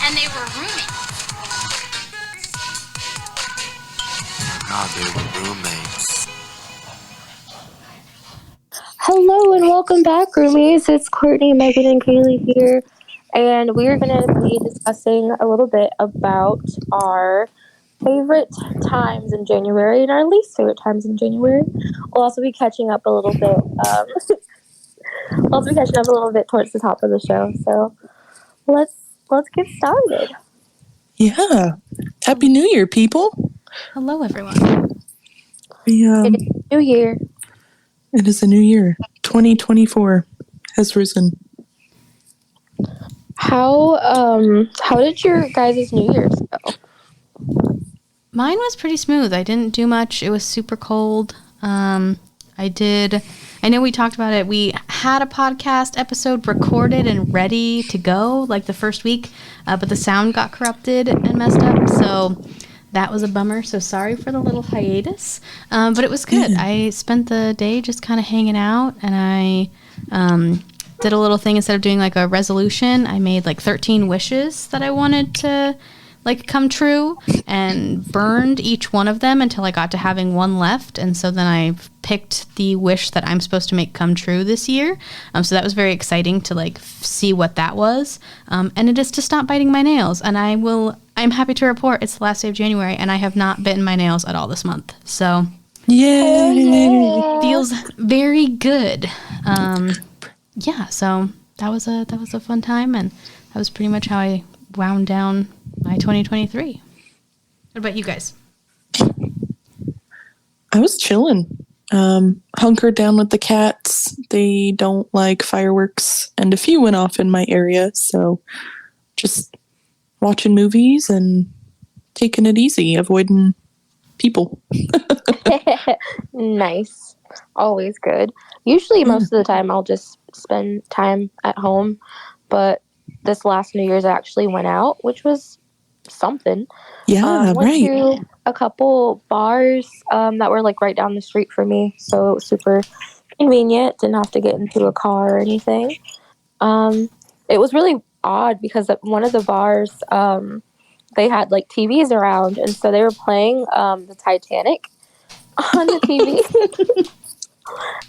and they were roommates. God, they were roommates. Hello and welcome back, Roomies. It's Courtney, Meaghan, and Kaylee here, and we are going to be discussing a little bit about our favorite times in January and our least favorite times in January. We'll also be catching up a little bit. Towards the top of the show. So let's get started. Yeah. Happy New Year, people. Hello, everyone. It's New Year. It is a new year. 2024 has risen. How did your guys' New Year's go? Mine was pretty smooth. I didn't do much. It was super cold. I know we talked about it. We had a podcast episode recorded and ready to go like the first week, but the sound got corrupted and messed up. So that was a bummer. So sorry for the little hiatus. But it was good. I spent the day just kind of hanging out, and I did a little thing. Instead of doing like a resolution, I made like 13 wishes that I wanted to like come true, and burned each one of them until I got to having one left. And so then I picked the wish that I'm supposed to make come true this year. So that was very exciting to like see what that was. And it is to stop biting my nails. And I'm happy to report it's the last day of January, and I have not bitten my nails at all this month. So Yay! feels very good. Yeah, so that was a fun time, and that was pretty much how I wound down my 2023. What about you guys? I was chilling. Hunkered down with the cats. They don't like fireworks, and a few went off in my area, so just watching movies and taking it easy, avoiding people. Nice. Always good. Usually most of the time I'll just spend time at home, but this last New Year's I actually went out, which was something. Yeah, Went right. to a couple bars that were like right down the street for me, so it was super convenient. Didn't have to get into a car or anything. It was really odd because at one of the bars they had like TVs around, and so they were playing the Titanic on the TV.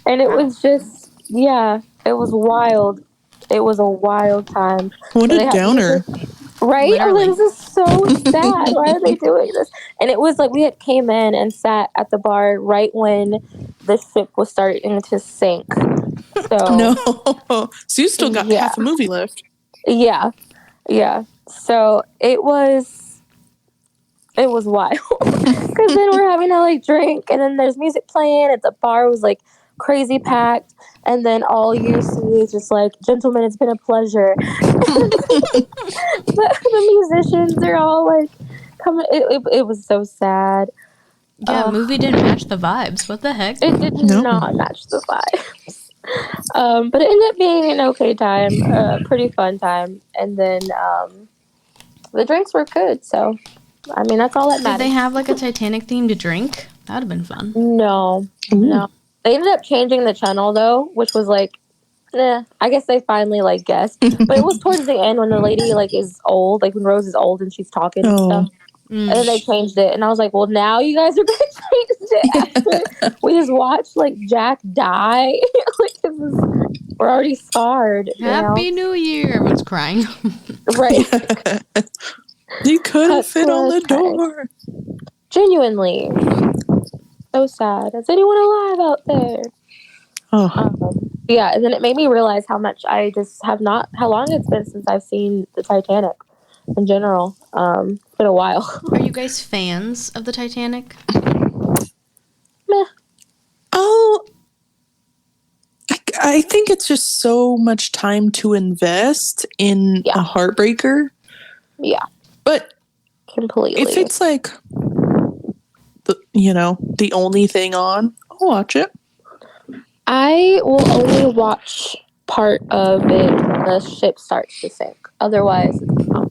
And it was just, it was wild. It was a wild time. What a downer. Right? Literally. I was like, this is so sad. Why are they doing this? And it was like we had came in and sat at the bar right when the ship was starting to sink. So No. So you still got half a movie left. Yeah. So it was wild. Because then we're having to like drink, and then there's music playing, and the bar was like crazy packed, and then all you see is just like, gentlemen, it's been a pleasure. the musicians, they're all like coming. It was so sad. Yeah, movie didn't match the vibes. What the heck? It did not match the vibes. But it ended up being an okay time, pretty fun time, and then the drinks were good. So, I mean, that's all that matters. Did they have like a Titanic themed drink? That would have been fun. No. They ended up changing the channel though, which was like, I guess they finally like guessed. But it was towards the end when the lady like is old, like when Rose is old and she's talking and stuff. And then they changed it, and I was like, well, now you guys are gonna change it after we just watched like Jack die. Like, we're already scarred. Happy New Year! Everyone's crying. Right. You couldn't fit on the door. Genuinely. So sad. Is anyone alive out there? Yeah, and then it made me realize how much I just have not, how long it's been since I've seen the Titanic in general. It's been a while. Are you guys fans of the Titanic? Meh. Oh, I think it's just so much time to invest in a heartbreaker. Yeah. But completely. If it's like, the only thing on, I'll watch it. I will only watch part of it when the ship starts to sink. Otherwise, it's not.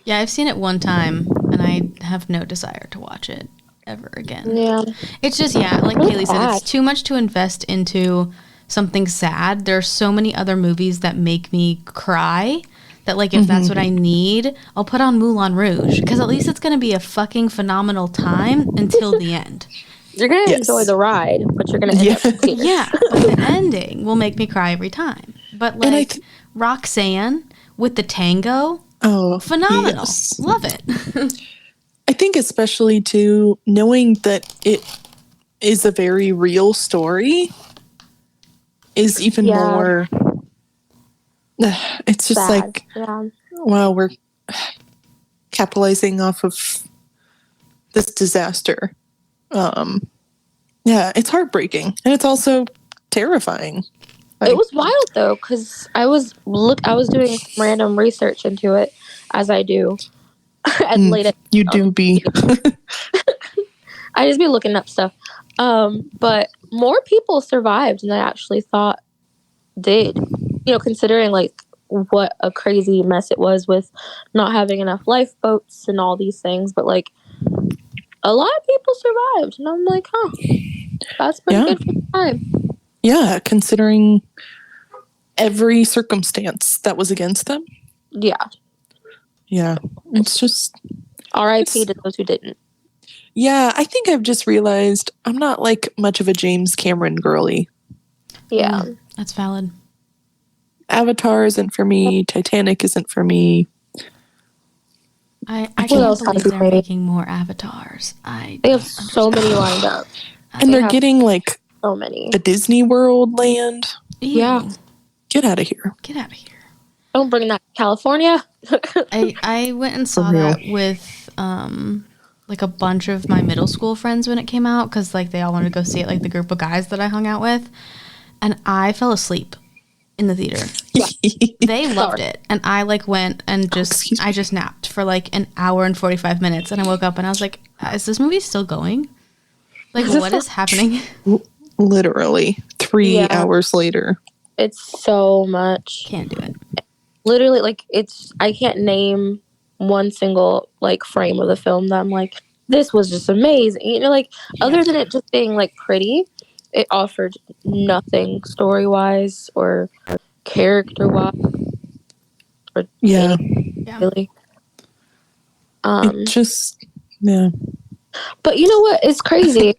Yeah, I've seen it one time, and I have no desire to watch it ever again. Yeah. It's just, like Kaylee said, it's too much to invest into something sad. There are so many other movies that make me cry that, like, if that's what I need, I'll put on Moulin Rouge, because at least it's going to be a fucking phenomenal time until the end. You're going to enjoy the ride, but you're going to end up in tears. Yeah, but the ending will make me cry every time. But, like, Roxanne with the tango, phenomenal. Yes. Love it. I think especially, too, knowing that it is a very real story is even more... It's just sad. Like, wow, we're capitalizing off of this disaster. Yeah, it's heartbreaking, and it's also terrifying. It was wild though, because I was doing some random research into it, as I do. You do be. I just be looking up stuff. But more people survived than I actually thought did. You know, considering like what a crazy mess it was with not having enough lifeboats and all these things, but like a lot of people survived, and I'm like, huh, that's pretty good for the time. Yeah, considering every circumstance that was against them. Yeah. Yeah, it's just R.I.P. to those who didn't. Yeah, I think I've just realized I'm not like much of a James Cameron girly. Yeah, that's valid. Avatar isn't for me. Titanic isn't for me. I can't believe they're making more Avatars. They have so many lined up. And they're getting like so many. A Disney World land. Ew. Yeah. Get out of here. Get out of here. Don't bring that to California. I went and saw that with like a bunch of my middle school friends when it came out, because like they all wanted to go see it, like the group of guys that I hung out with, and I fell asleep in the theater. They loved it, and I like went and I just napped for like an hour and 45 minutes, and I woke up and I was like, is this movie still going? Like, what is happening? Literally 3 hours later. It's so much. Can't do it. Literally, like, I can't name one single like frame of the film that I'm like, this was just amazing. You know, like other than it just being like pretty, it offered nothing story wise or character wise. Or really. It just But you know what? It's crazy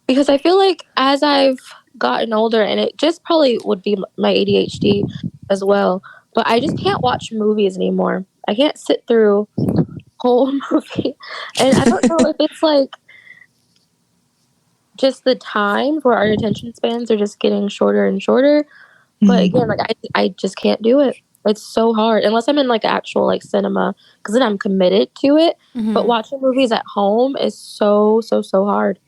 because I feel like as I've gotten older, and it just probably would be my ADHD as well, but I just can't watch movies anymore. I can't sit through a whole movie. And I don't know if it's like just the times where our attention spans are just getting shorter and shorter. But again, like I just can't do it. It's so hard unless I'm in like actual like cinema, because then I'm committed to it. But watching movies at home is so hard.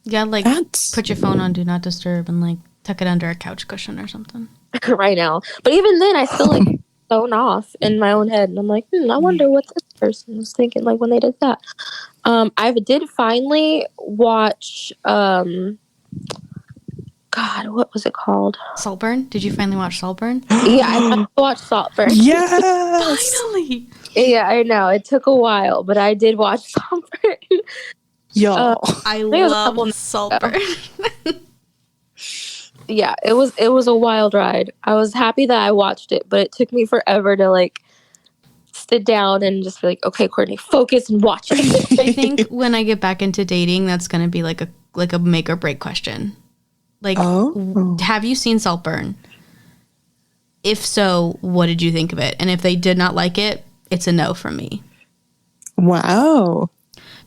Yeah, like put your phone on Do Not Disturb and like tuck it under a couch cushion or something. Right now. But even then I still like zone off in my own head, and I'm like, I wonder what this person was thinking like when they did that. I did finally watch God, what was it called? Saltburn? Did you finally watch Saltburn? Yeah, I watched Saltburn. Yes! Finally! Yeah, I know. It took a while, but I did watch Saltburn. Y'all. I love Saltburn. Yeah, it was a wild ride. I was happy that I watched it, but it took me forever to like sit down and just be like, okay, Courtney, focus and watch it. I think when I get back into dating, that's going to be like a make or break question. Like, have you seen Saltburn? If so, what did you think of it? And if they did not like it, it's a no from me. Wow.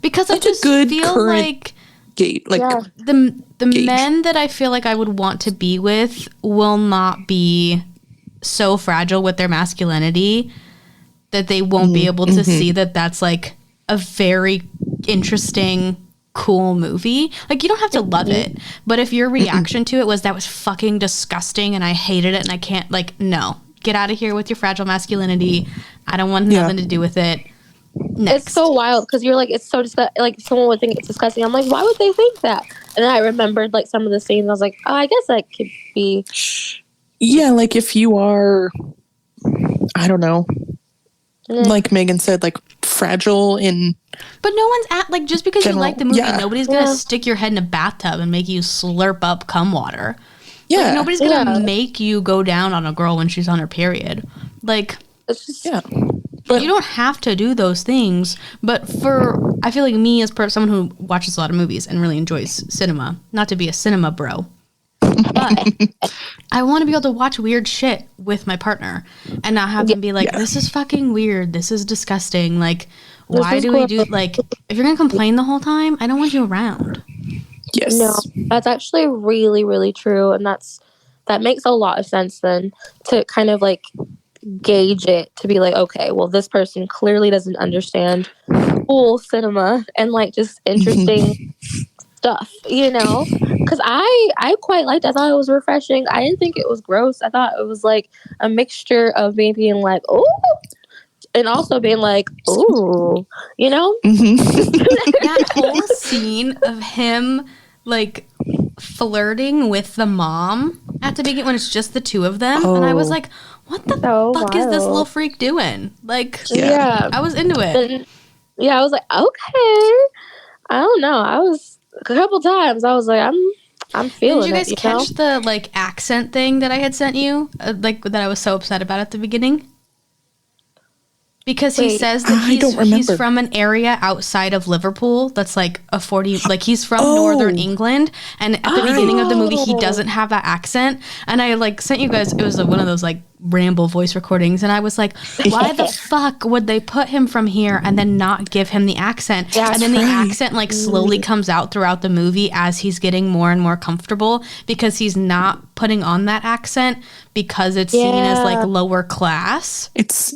Because that's I just feel like gate, like the gauge. Men that I feel like I would want to be with will not be so fragile with their masculinity that they won't be able to see that that's like a very interesting, cool movie. Like, you don't have to love it, but if your reaction to it was that was fucking disgusting and I hated it and I can't, like, no, get out of here with your fragile masculinity. I don't want nothing to do with it. Next. It's so wild because you're like, it's so like someone would think it's disgusting. I'm like, why would they think that? And then I remembered like some of the scenes. I was like, oh, I guess that could be. Yeah, like if you are, I don't know, like Meaghan said, like fragile in. But no one's at like just because you like the movie, nobody's gonna stick your head in a bathtub and make you slurp up cum water. Yeah. Like, nobody's gonna make you go down on a girl when she's on her period. Like, It's just Yeah. But you don't have to do those things, but I feel like me as someone who watches a lot of movies and really enjoys cinema, not to be a cinema bro, but I want to be able to watch weird shit with my partner and not have them be like, this is fucking weird, this is disgusting, like, why do we do, like, if you're gonna complain the whole time, I don't want you around. yes. no, that's actually really, really true, and that makes a lot of sense then to kind of like gauge it to be like, okay, well, this person clearly doesn't understand cool cinema and like just interesting stuff, because I quite liked. I thought it was refreshing. I didn't think it was gross. I thought it was like a mixture of me being like, oh, and also being like, ooh, That whole scene of him like flirting with the mom at the beginning when it's just the two of them, and I was like, what the fuck is this little freak doing? Like, I was into it. And, I was like, okay. I don't know. I was a couple times. I was like, I'm feeling it. Did you guys catch the like accent thing that I had sent you? Like that I was so upset about at the beginning? Because he says that he's from an area outside of Liverpool that's like like he's from Northern England, and at the beginning of the movie he doesn't have that accent, and I like sent you guys, it was one of those like ramble voice recordings, and I was like, why the fuck would they put him from here and then not give him the accent? And then the accent like slowly comes out throughout the movie as he's getting more and more comfortable, because he's not putting on that accent because it's seen as like lower class. It's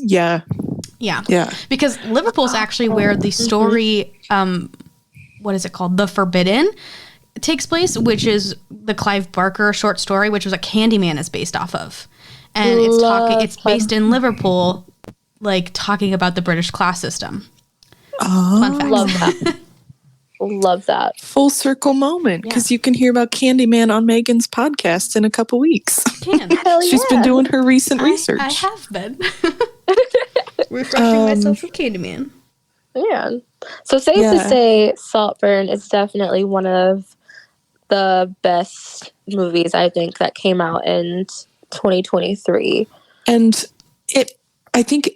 Yeah. Because Liverpool's actually where the story, what is it called? The Forbidden takes place, which is the Clive Barker short story, which was a Candyman is based off of. And it's based in Liverpool, like talking about the British class system. Oh. Fun fact. Love that. Love that. Full circle moment, because you can hear about Candyman on Meaghan's podcast in a couple weeks. She's been doing her recent research. I have been. Refreshing myself with Candyman. Yeah. So safe to say Saltburn is definitely one of the best movies I think that came out in 2023. And I think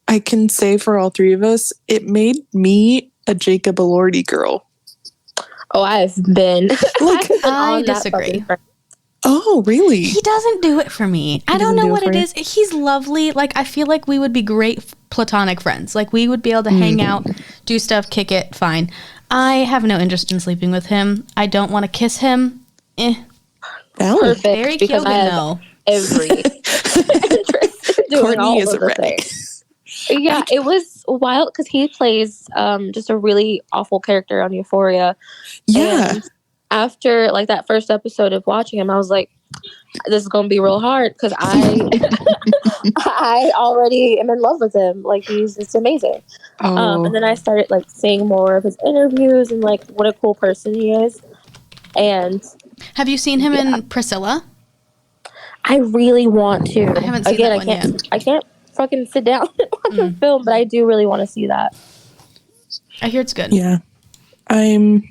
I can say for all three of us, it made me a Jacob Elordi girl. Oh, I've been. Like, I disagree. Oh, really? He doesn't do it for me. I don't know what it is. He's lovely. Like, I feel like we would be great platonic friends. Like, we would be able to hang out, do stuff, kick it, fine. I have no interest in sleeping with him. I don't want to kiss him. Perfect. Very because Kyogen, though. Every interest in doing Courtney all is of the things. Yeah, it was wild because he plays just a really awful character on Euphoria. Yeah. And after like that first episode of watching him, I was like, this is gonna be real hard because I already am in love with him. Like, he's just amazing. And then I started like seeing more of his interviews and like what a cool person he is. And have you seen him in Priscilla? I really want to. I haven't seen that one yet. I can't fucking sit down and watch a film, but I do really want to see that. I hear it's good. Yeah. I'm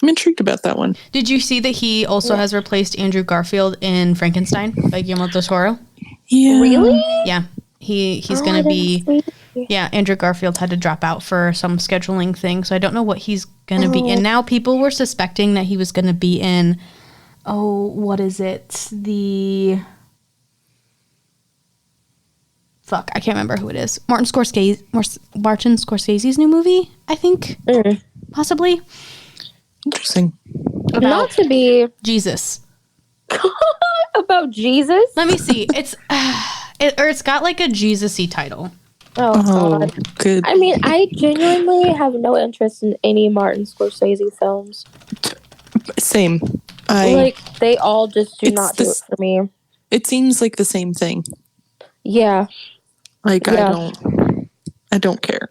intrigued about that one. Did you see that he also has replaced Andrew Garfield in Frankenstein by Guillermo del Toro? Yeah. Really? Yeah. He's going to be... Yeah, Andrew Garfield had to drop out for some scheduling thing, so I don't know what he's going to be in. Now people were suspecting that he was going to be in... Oh, what is it? Fuck, I can't remember who it is. Martin Scorsese's new movie, I think. Possibly. Interesting. Not to be Jesus. about Jesus. Let me see. It's it's got like a Jesus-y title. Oh, God. Good. I mean, I genuinely have no interest in any Martin Scorsese films. Same. They all just do not do it for me. It seems like the same thing. Yeah. Like, I don't care.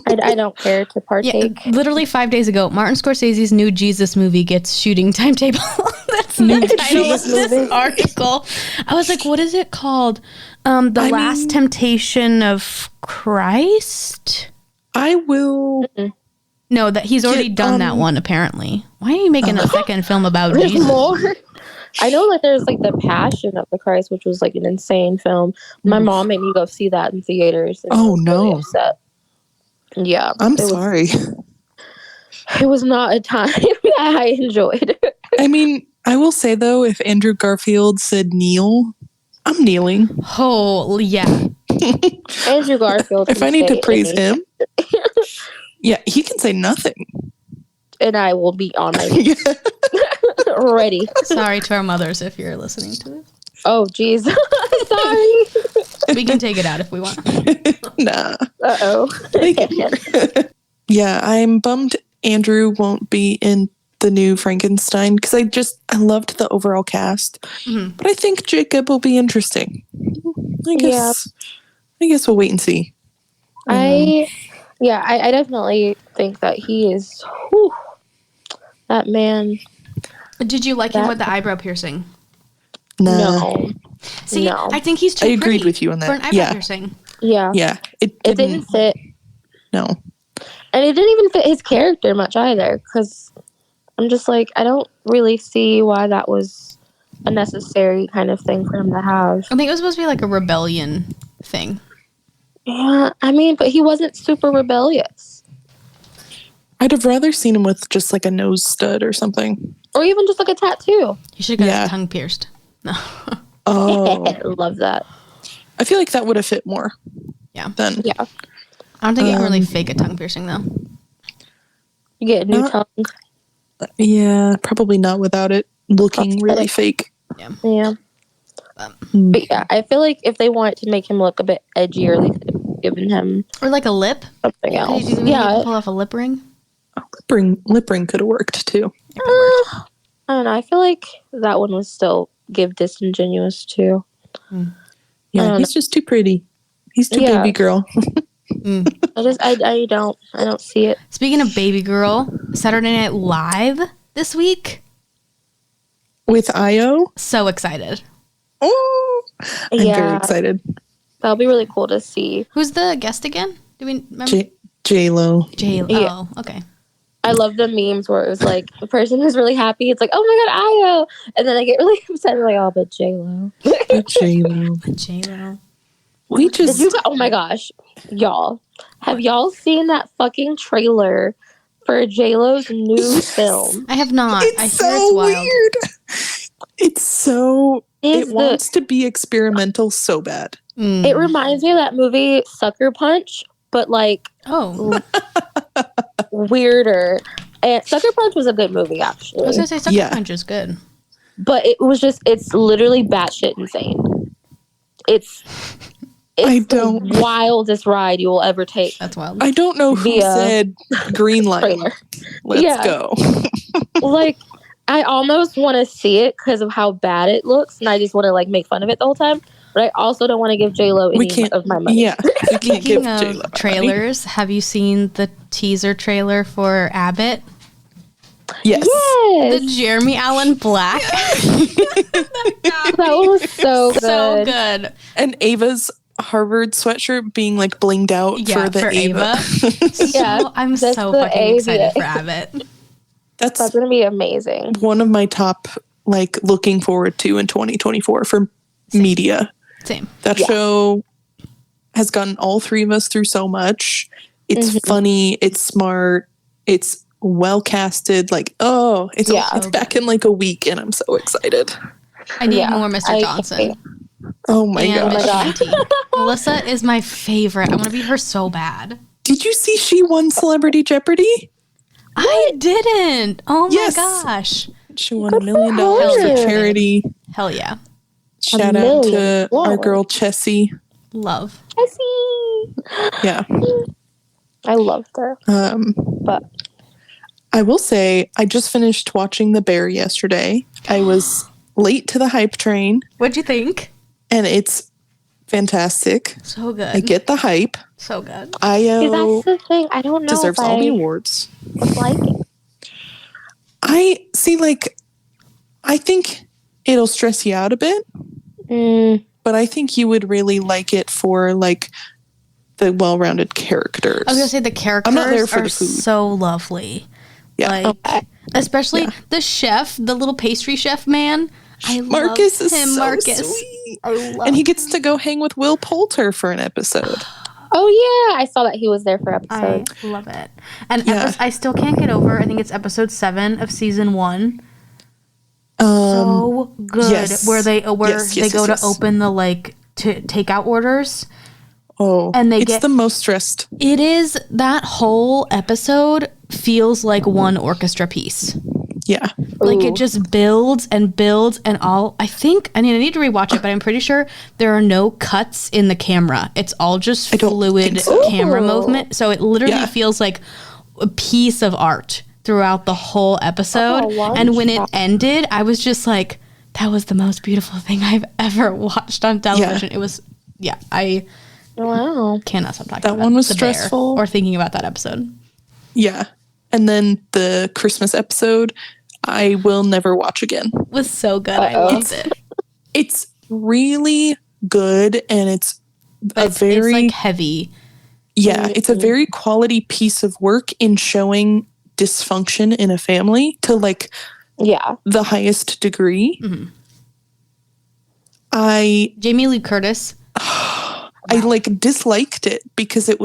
I don't care to partake. Yeah, literally 5 days ago, Martin Scorsese's new Jesus movie gets shooting timetable. That's the title of this article. I was like, what is it called? The Last Temptation of Christ? I will... No, that he's already done that one, apparently. Why are you making a second film about Jesus? More? I know like there's like The Passion of the Christ, which was like an insane film. My mom made me go see that in theaters. And I Oh, was really no. upset. Yeah, I'm sorry. It was not a time that I enjoyed. I mean, I will say though, if Andrew Garfield said kneel, I'm kneeling. Oh, yeah. Andrew Garfield. If can I need to say praise anything, him, yeah, he can say nothing. and I will be on my knees, ready. Sorry to our mothers if you're listening to this. Oh, jeez. Sorry. We can take it out if we want. Nah. Uh-oh. Take it. Yeah, I'm bummed Andrew won't be in the new Frankenstein because I loved the overall cast. Mhm. But I think Jacob will be interesting. I guess we'll wait and see. I definitely think that he is that man. Did you like him with the eyebrow piercing? Nah. No. See, No. I think he's too I agreed pretty with you on that. for an eyebrow Yeah. piercing. Yeah. Yeah. It didn't fit. No. And it didn't even fit his character much either, because I'm just like, I don't really see why that was a necessary kind of thing for him to have. I think it was supposed to be like a rebellion thing. Yeah, I mean, but he wasn't super rebellious. I'd have rather seen him with just like a nose stud or something. Or even just like a tattoo. He should have got Yeah. his tongue pierced. No. Oh. Love that. I feel like that would have fit more. Yeah. Then. Yeah. I don't think you can really fake a tongue piercing though. You get a new Not- tongue. Yeah, probably not without it looking really fake. Yeah. But yeah, I feel like if they wanted to make him look a bit edgier, they could have given him Or like a lip. something Could else. you Yeah. pull off a lip ring? Lip ring could have worked too. I don't know. I feel like that one was still give disingenuous too. Yeah, he's just too pretty. He's too Yeah. baby girl. I don't see it. Speaking of baby girl, Saturday Night Live this week. With Io? So excited. Oh, I'm very excited. That'll be really cool to see. Who's the guest again? Do we remember? J-Lo. J-Lo. Yeah. Oh, okay. I love the memes where it was like the person who's really happy. It's like, oh my god, Io, and then I get really upset. Like, oh, but J-Lo. J-Lo. J-Lo. We just... Oh my gosh, y'all, have y'all seen that fucking trailer for J-Lo's new film? I have not. It's I hear so it's wild. weird. It's so... Is It wants to be experimental so bad. It reminds me of that movie Sucker Punch, but like Oh, weirder. And Sucker Punch was a good movie, I was actually. gonna say Sucker Yeah. Punch is good. But it's literally batshit insane. It's I the don't- wildest ride you will ever take. That's wild. I don't know who Via said green light. Trailer. Let's Yeah. go. Like, I almost want to see it because of how bad it looks, and I just want to like make fun of it the whole time. But I also don't want to give J-Lo We any can't... of my money. Yeah. We can't give Speaking of J-Lo money. trailers, have you seen the teaser trailer for Abbott? Yes. The Yes, Jeremy Allen Black. that was so good. So good. And Ava's Harvard sweatshirt being like blinged out Yeah, for the Ava. Yeah, I'm that's so the fucking AVA. excited for Abbott. That's That's gonna be amazing. one of my top, like, looking forward to in 2024 for media. Same. That Yeah. show has gotten all three of us through so much. It's funny. It's smart. It's well casted. Like, it's Yeah. back in like a week, and I'm so excited. I need Yeah, more Mr. I Johnson. can't Oh my And gosh. Shanti. Melissa is my favorite. I want to be her so bad. Did you see she won Celebrity Jeopardy? I didn't. Oh my Yes. gosh. She won $1 million for her. charity. Hell yeah. Shout out to million. our Whoa. girl Chessie. Love. Jessie. Yeah. I loved her, but I will say I just finished watching The Bear yesterday. I was late to the hype train, What'd you think? and it's fantastic. So good. I get the hype. So good. see, Io that's the thing. I don't know deserves if all the I awards. was liking. I see, like, I think it'll stress you out a bit, but I think you would really like it for, like, the well-rounded characters. I was gonna say the characters I'm not there for are the food. so lovely. Yeah. Like especially the chef, the little pastry chef man. I Marcus love is him, so Marcus. sweet. I love And he gets to go hang with Will Poulter for an episode. Oh yeah, I saw that he was there for I episodes. love it. And Yeah. I still can't get over, I think it's episode 7 of season 1. Um, So good. yes. Where they Yes, go yes. to open the like to takeout orders. Oh, And they it's get the most stressed. It is, that whole episode feels like one orchestra piece. Yeah. Like it Ooh. just builds and builds and all. I need to rewatch it, but I'm pretty sure there are no cuts in the camera. It's all just don't fluid think so. camera Ooh. movement. So it literally Yeah. feels like a piece of art throughout the whole episode. Oh, And when it wow. ended, I was just like, that was the most beautiful thing I've ever watched on television. It was, I Wow. cannot stop talking That about one was the bear stressful. or thinking about that episode. Yeah. And then the Christmas episode, I will never watch again. It was so good. I Uh-oh. loved it. It's really good, and it's But it's like heavy. it's a very quality piece of work in showing dysfunction in a family to like Yeah. the highest degree. Mm-hmm. Jamie Lee Curtis. I like disliked it because it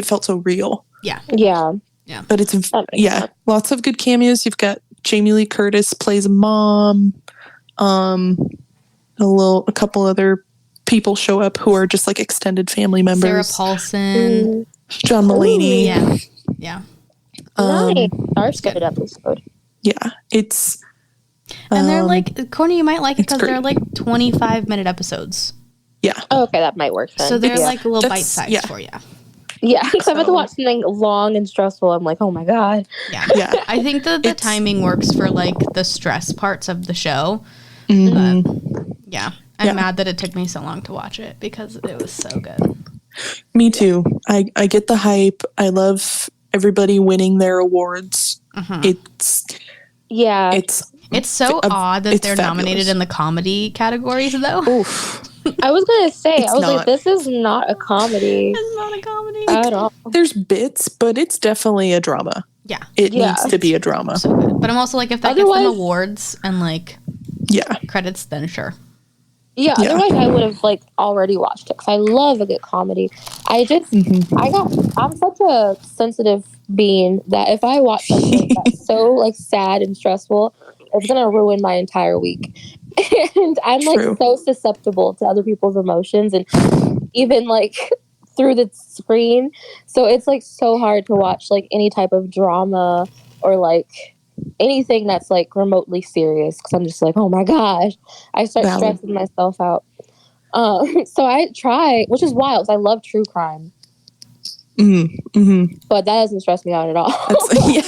felt so real. Yeah. Yeah. But it's That makes sense. lots of good cameos. You've got Jamie Lee Curtis plays a mom. A couple other people show up who are just like extended family members. Sarah Paulson. John Mulaney. Yeah. Nice. Star-studded episode. Yeah, it's And they're like, Courtney, you might like it it's because they're great. like 25-minute episodes. yeah. Oh, okay, that might work then. So they're yeah. like a little That's- bite-sized yeah. for you. Yeah, because I'm about to watch something long and stressful. I'm like, oh my god. Yeah. Yeah. I think that the It's- timing works for like the stress parts of the show. Mhm. But yeah. I'm Yeah. mad that it took me so long to watch it because it was so good. Me too. I get the hype. I love everybody winning their awards. Mhm. Yeah. It's so odd that it's they're fabulous. nominated in the comedy categories, though. Oof. I was gonna say, It's I was not. like, this is not a comedy It's not a comedy. at all. There's bits, but it's definitely a drama. Yeah. It Yeah. needs to be a drama. So good. But I'm also like, if that gets them Otherwise- awards and like Yeah. credits, then sure. Yeah, Yeah. otherwise I would have like already watched it because I love a good comedy. I'm such a sensitive being that if I watch something that's so like sad and stressful, it's gonna ruin my entire week. And I'm True. like so susceptible to other people's emotions and even like through the screen. So it's like so hard to watch like any type of drama or like anything that's like remotely serious because I'm just like, oh my gosh, I start Valid. stressing myself out. So I try, which is wild 'cause I love true crime, Mm-hmm. but that doesn't stress me out at all. Yeah.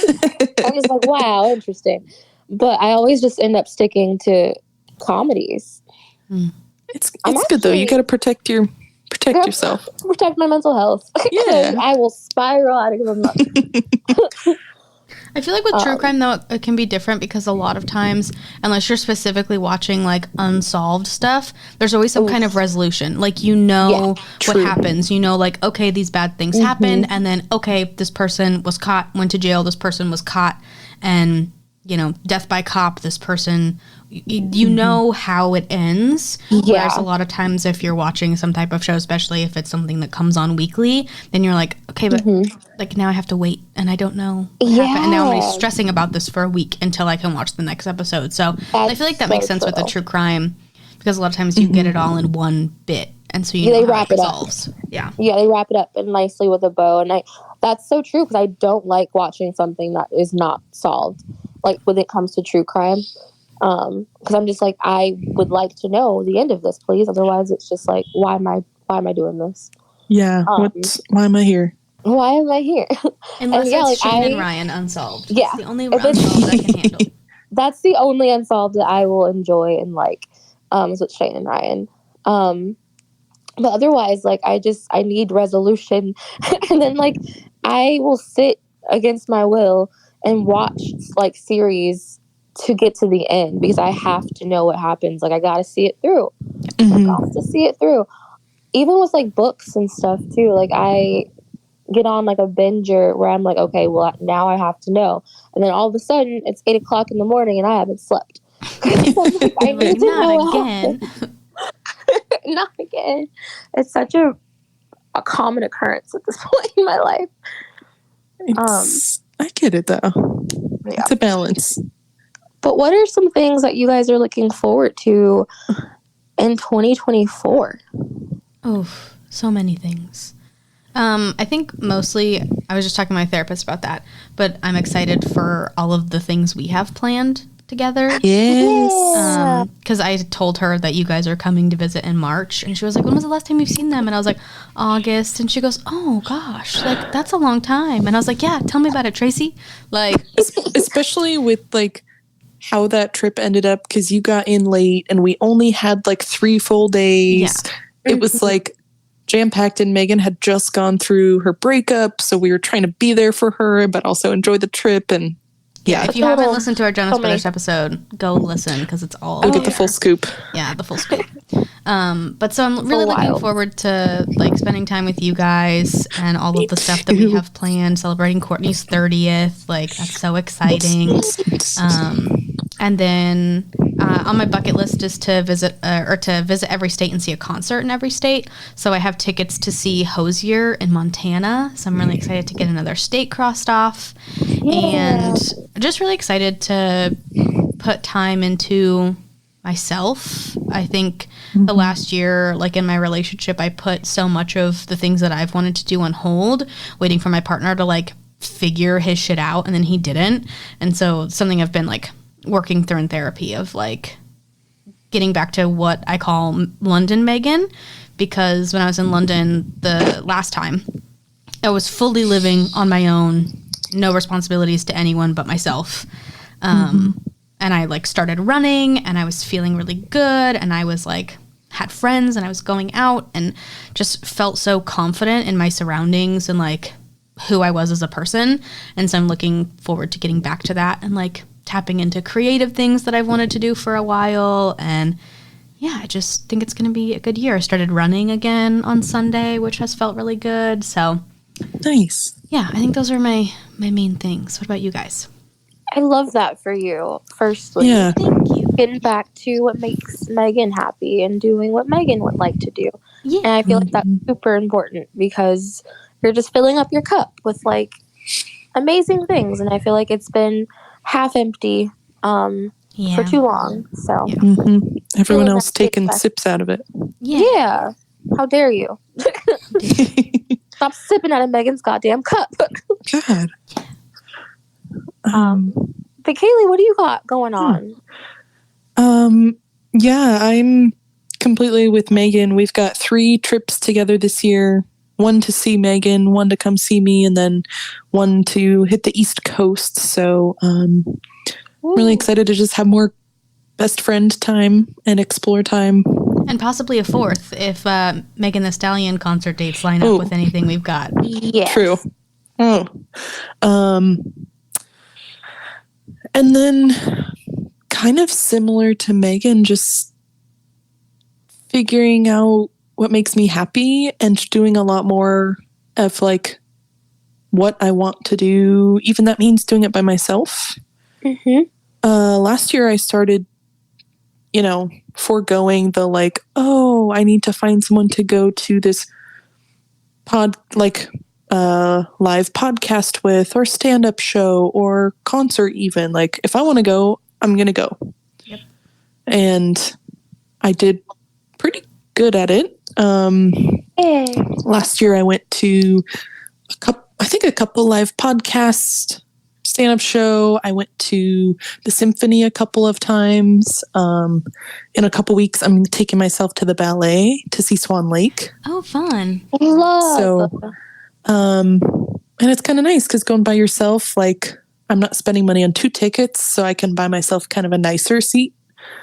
I'm just like, wow, interesting. But I always just end up sticking to comedies. It's I'm good though. You actually- got to protect yourself. Protect my mental health. Yeah. I will spiral out of control. I feel like with true crime, though, it can be different because a lot of times, unless you're specifically watching like unsolved stuff, there's always some kind of resolution. Like, what true. happens. You know, like, okay, these bad things happened. And then, okay, this person was caught, went to jail. This person was caught. And, death by cop, this person, you know how it ends. Yeah. Whereas a lot of times if you're watching some type of show, especially if it's something that comes on weekly, then you're like, okay, but like now I have to wait and I don't know what happened. And now I'm Yeah. stressing about this for a week until I can watch the next episode. So I That's feel like that so makes sense with the true. true crime because a lot of times you get it all in one bit. And so Yeah, know they how wrap it it up. resolves. Yeah. Yeah, they wrap it up and nicely with a bow, and that's so true because I don't like watching something that is not solved, like when it comes to true crime. Because I'm just like, I would like to know the end of this, please. Otherwise, it's just like, why am I doing this? Yeah. Why am I here? Why am I here? Unless yeah, it's like, Shane I- and Ryan unsolved. Yeah. It's the only If it's- unsolved I can handle. That's the only unsolved that I will enjoy and like. Is with Shane and Ryan. But otherwise, like, I need resolution, and then like I will sit against my will and watch like series to get to the end because I have to know what happens. Like, I got to see it through. Mhm. Got to see it through. Even with like books and stuff too. Like, I get on like a binger where I'm like, okay, well now I have to know, and then all of a sudden it's 8:00 in the morning and I haven't slept. I need to Not know again. Not again. It's such a common occurrence at this point in my life. I get it though. Yeah. It's a balance. But what are some things that you guys are looking forward to in 2024? Oh, so many things. I think mostly, I was just talking to my therapist about that, but I'm excited for all of the things we have planned together. Yes. Because I told her that you guys are coming to visit in March, and she was like, when was the last time you've seen them? And I was like, August. And she goes, oh gosh, like that's a long time. And I was like, yeah, tell me about it, Tracy. Like, Especially with like how that trip ended up, because you got in late and we only had like 3 full days. Yeah. It was like jam-packed, and Meaghan had just gone through her breakup, so we were trying to be there for her but also enjoy the trip. And yeah, if you haven't listened to our Jonas Brothers episode, go listen, because it's all you'll get the full scoop. Yeah, the full scoop. But so I'm really looking forward to like spending time with you guys and all of the stuff that we have planned, celebrating Courtney's 30th. Like, that's so exciting. And then on my bucket list is to visit every state and see a concert in every state. So I have tickets to see Hosier in Montana. So I'm really excited to get another state crossed off. And just really excited to put time into myself. I think the last year, like in my relationship, I put so much of the things that I've wanted to do on hold, waiting for my partner to like figure his shit out, and then he didn't. And so something I've been like working through in therapy of like getting back to what I call London Meaghan, because when I was in London the last time, I was fully living on my own, no responsibilities to anyone but myself. And I like started running, and I was feeling really good, and I was like had friends, and I was going out, and just felt so confident in my surroundings and like who I was as a person. And so I'm looking forward to getting back to that and like tapping into creative things that I've wanted to do for a while. And yeah, I just think it's going to be a good year. I started running again on Sunday, which has felt really good. So nice. Yeah, I think those are my main things. What about you guys? I love that for you. Firstly, Yeah. Thank you. getting back to what makes Meaghan happy and doing what Meaghan would like to do. Yeah. And I feel like that's super important, because you're just filling up your cup with like amazing things. And I feel like it's been half empty for too long. So everyone else taking sips out of it. Yeah. How dare you? Stop sipping out of Megan's goddamn cup. God. But Kaylee, what do you got going on? Yeah, I'm completely with Meaghan. We've got 3 trips together this year. 1 to see Meaghan, 1 to come see me, and then 1 to hit the East Coast. So really excited to just have more best friend time and explore time. And possibly a 4th if Megan Thee Stallion concert dates line up with anything we've got. Yes. True. And then kind of similar to Meaghan, just figuring out what makes me happy and doing a lot more of like what I want to do, even that means doing it by myself. Last year I started, foregoing the like, oh, I need to find someone to go to this live podcast with, or stand-up show, or concert even. Like, if I want to go, I'm going to go. Yep. And I did pretty good at it. Last year I went to a couple live podcasts, stand-up show. I went to the symphony a couple of times. In a couple weeks, I'm taking myself to the ballet to see Swan Lake. Oh, fun. Love. And it's kind of nice because going by yourself, like, I'm not spending money on 2 tickets, so I can buy myself kind of a nicer seat.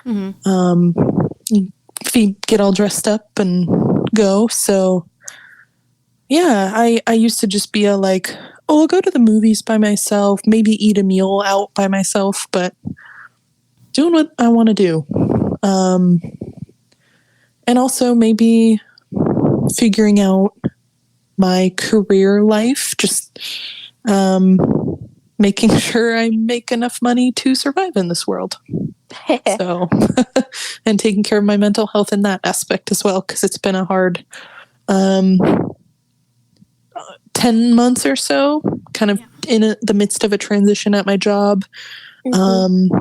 If you get all dressed up and go. So yeah, I used to just be a like, oh, I'll go to the movies by myself, maybe eat a meal out by myself, but doing what I want to do. And also maybe figuring out my career life, just making sure I make enough money to survive in this world. So, and taking care of my mental health in that aspect as well, because it's been a hard 10 months or so, kind of in the midst of a transition at my job. And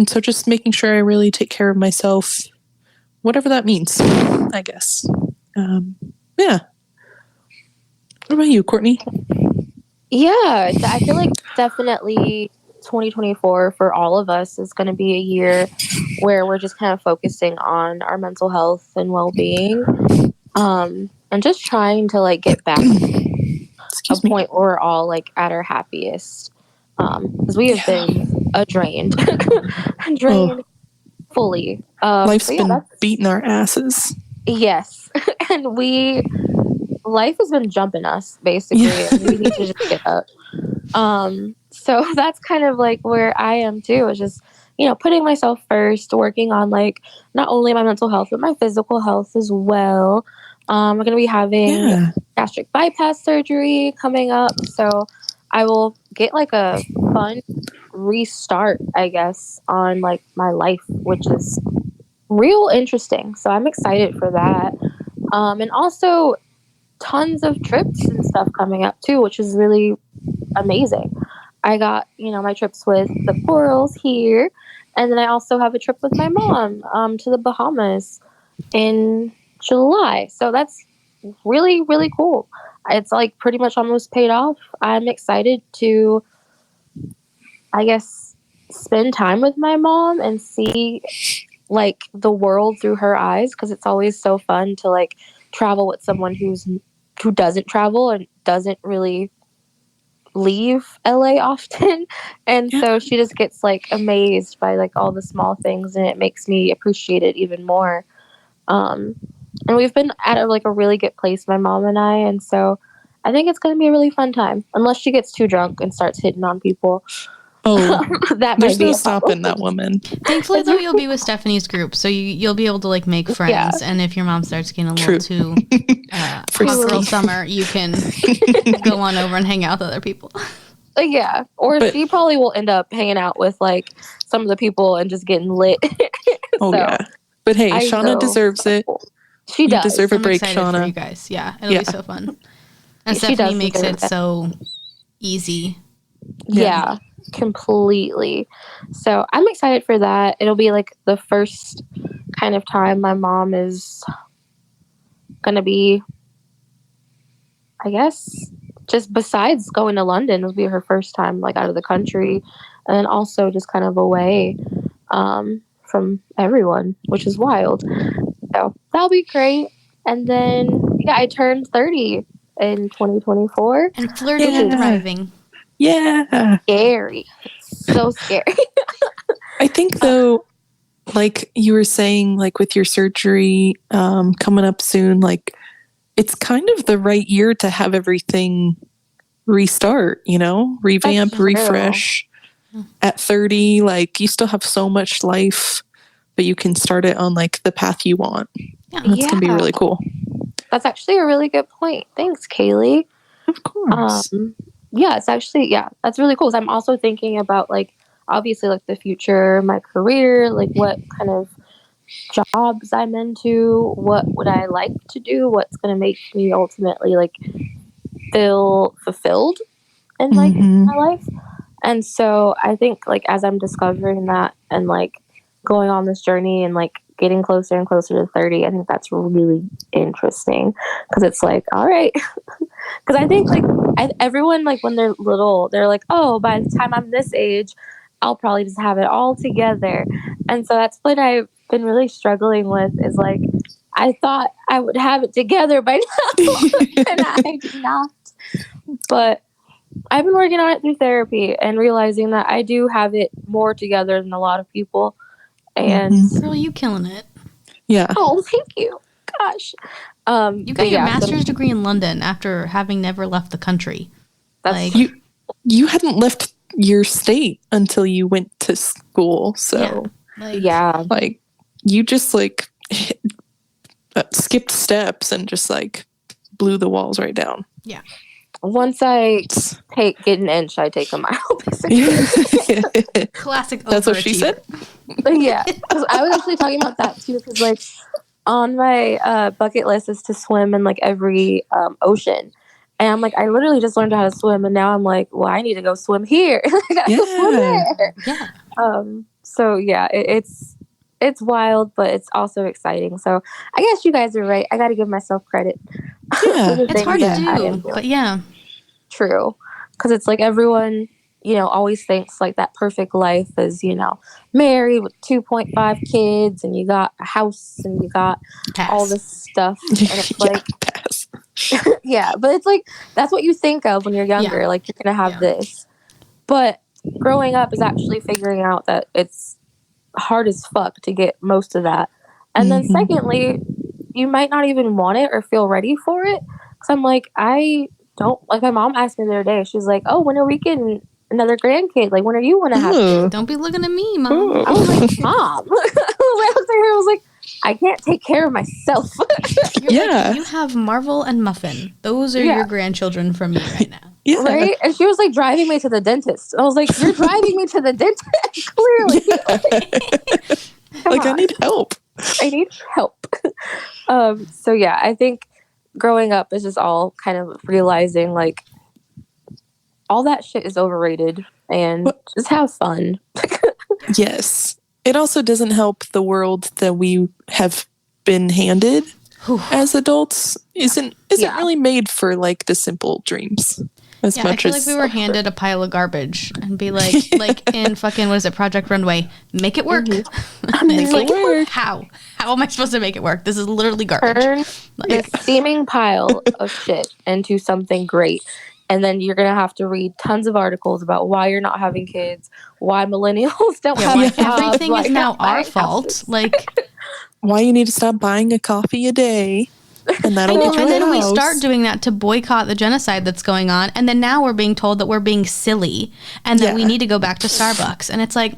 so just making sure I really take care of myself, whatever that means, I guess. Yeah. What about you, Courtney? Yeah, I feel like definitely 2024 for all of us is going to be a year where we're just kind of focusing on our mental health and well-being, and just trying to like get back a point where we're all like at our happiest, because we have been drained, drained fully. Life's So yeah, been beating our asses. yes, and life has been jumping us basically, and we need to just get up. So that's kind of like where I am too, is just, putting myself first, working on like not only my mental health, but my physical health as well. I'm going to be having gastric bypass surgery coming up. So I will get like a fun restart, I guess, on like my life, which is real interesting. So I'm excited for that. And also tons of trips and stuff coming up too, which is really amazing. I got, my trips with the Corals here, and then I also have a trip with my mom to the Bahamas in July. So that's really, really cool. It's like pretty much almost paid off. I'm excited to, I guess, spend time with my mom and see like the world through her eyes, because it's always so fun to like travel with someone who doesn't travel and doesn't really leave LA often. And so she just gets like amazed by like all the small things, and it makes me appreciate it even more. And we've been at a really good place, my mom and I, and so I think it's going to be a really fun time, unless she gets too drunk and starts hitting on people. That there's might be no stopping that woman. Thankfully, though, you'll be with Stephanie's group, so you'll be able to like make friends. And if your mom starts getting a little too hot girl summer, you can go on over and hang out with other people. Yeah, or she probably will end up hanging out with like some of the people and just getting lit. But hey, Shauna deserves it. She does. You deserve a break, Shauna. For you guys. Yeah, it'll be so fun. And Stephanie makes it so easy. Yeah, completely. So I'm excited for that. It'll be like the first kind of time my mom is gonna be, I guess, just besides going to London, it'll be her first time like out of the country, and then also just kind of away from everyone, which is wild. So that'll be great. And then I turned 30 in 2024, and flirting and thriving. Yeah, scary, so scary. I think though, like you were saying, like with your surgery coming up soon, like it's kind of the right year to have everything restart, revamp, refresh. At 30, like you still have so much life, but you can start it on like the path you want. That's gonna be really cool. That's actually a really good point. Thanks, Kaylee. Of course. It's actually, that's really cool. So I'm also thinking about like, obviously like the future, my career, like what kind of jobs I'm into, what would I like to do, what's going to make me ultimately like feel fulfilled in like my life. And so I think like as I'm discovering that and like going on this journey and like getting closer and closer to 30, I think that's really interesting, because it's like, all right, because I think like everyone, like when they're little, they're like, oh, by the time I'm this age, I'll probably just have it all together. And so that's what I've been really struggling with, is like, I thought I would have it together by now, and I do not. But I've been working on it through therapy and realizing that I do have it more together than a lot of people. And girl, you killing it. Yeah. Oh, thank you. Gosh. You got your master's degree in London after having never left the country. That's like you hadn't left your state until you went to school, so like you just like skipped steps and just like blew the walls right down. Yeah. once I get an inch, I take a mile, basically. Classic overachiever. That's what she said. Yeah, because I was actually talking about that too. Because like on my bucket list is to swim in like every ocean, and I'm like, I literally just learned how to swim, and now I'm like, well, I need to go swim here. I gotta go swim there. Yeah. So yeah, it's wild, but it's also exciting. So I guess you guys are right. I got to give myself credit. Yeah, for the It's things hard that to I am do, doing. but yeah. True, because it's like everyone, always thinks like that perfect life is, married with 2.5 kids and you got a house and you got all Pass. this stuff, and it's like, pass. yeah, but it's like that's what you think of when you're younger, Yeah. like you're gonna have Yeah. this. But growing up is actually figuring out that it's hard as fuck to get most of that, and then secondly, you might not even want it or feel ready for it. Because I'm like, I don't like. My mom asked me the other day. She's like, "Oh, when are we getting another grandkid? Like, when are you want to have kids?" Don't be looking at me, Mom. I was like, "Mom," I looked at her. I was like, "I can't take care of myself." Yeah. You have Marvel and Muffin. Those are your grandchildren from me right now. Yeah. Right? And she was like driving me to the dentist. I was like, "You're driving me to the dentist, clearly." Come Like, I on. need help. I need help. So yeah, I think growing up is just all kind of realizing like all that shit is overrated and just have fun. Yes. It also doesn't help the world that we have been handed as adults isn't really made for like the simple dreams as much I feel as like we were handed a pile of garbage and be like in fucking, what is it, Project Runway, make it work. Make Like, it work. how am I supposed to make it work? This is literally garbage. Turn this steaming pile of shit into something great. And then you're going to have to read tons of articles about why you're not having kids, why millennials don't have jobs. Everything is now our fault. Houses. Like, why you need to stop buying a coffee a day. And that'll get you and a then we house. start doing that to boycott the genocide that's going on. And then now we're being told that we're being silly and that we need to go back to Starbucks. And it's like,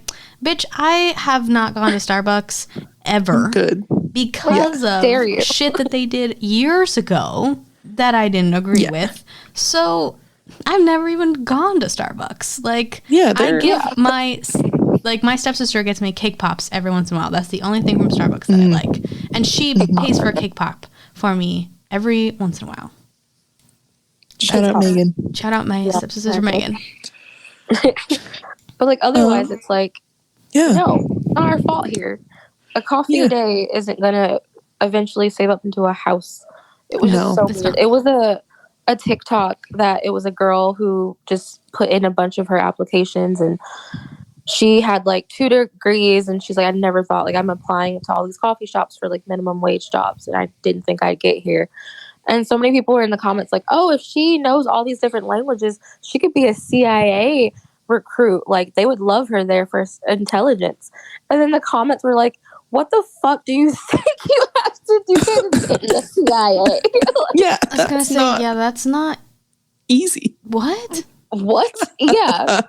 bitch, I have not gone to Starbucks ever. Good. Because of shit that they did years ago that I didn't agree with. So I've never even gone to Starbucks. Like, I give my stepsister gets me cake pops every once in a while. That's the only thing from Starbucks that I like. And she pays for a cake pop for me every once in a while. Shout out Meaghan. Shout out my stepsister Meaghan. But like otherwise it's like, no, it's not our fault here. A coffee a day isn't gonna eventually save up into a house. It was just so weird. It was a TikTok that it was a girl who just put in a bunch of her applications, and she had like 2 degrees, and she's like, I never thought, like, I'm applying to all these coffee shops for like minimum wage jobs, and I didn't think I'd get here. And so many people were in the comments like, oh, if she knows all these different languages, she could be a CIA recruit. Like, they would love her there for intelligence. And then the comments were like, what the fuck do you think you have to do to get in the CIA? I was gonna say, that's not easy. What? Yeah.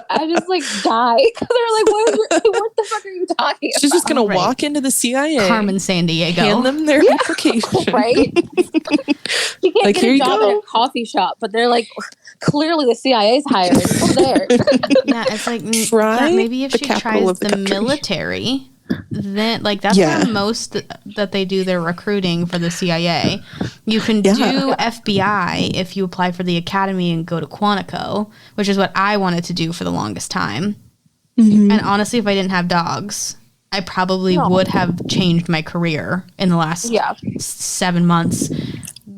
I just like die because they're like, what the fuck are you talking about? She's just gonna walk into the CIA, Carmen Sandiego, hand them their application, right? You can't get a job at a coffee shop, but they're like, clearly the CIA's hiring. Go there. It's like, maybe if she tries the military, then like that's where most that they do their recruiting for the CIA. You can do FBI if you apply for the academy and go to Quantico, which is what I wanted to do for the longest time. And honestly, if I didn't have dogs, I probably would have changed my career in the last 7 months,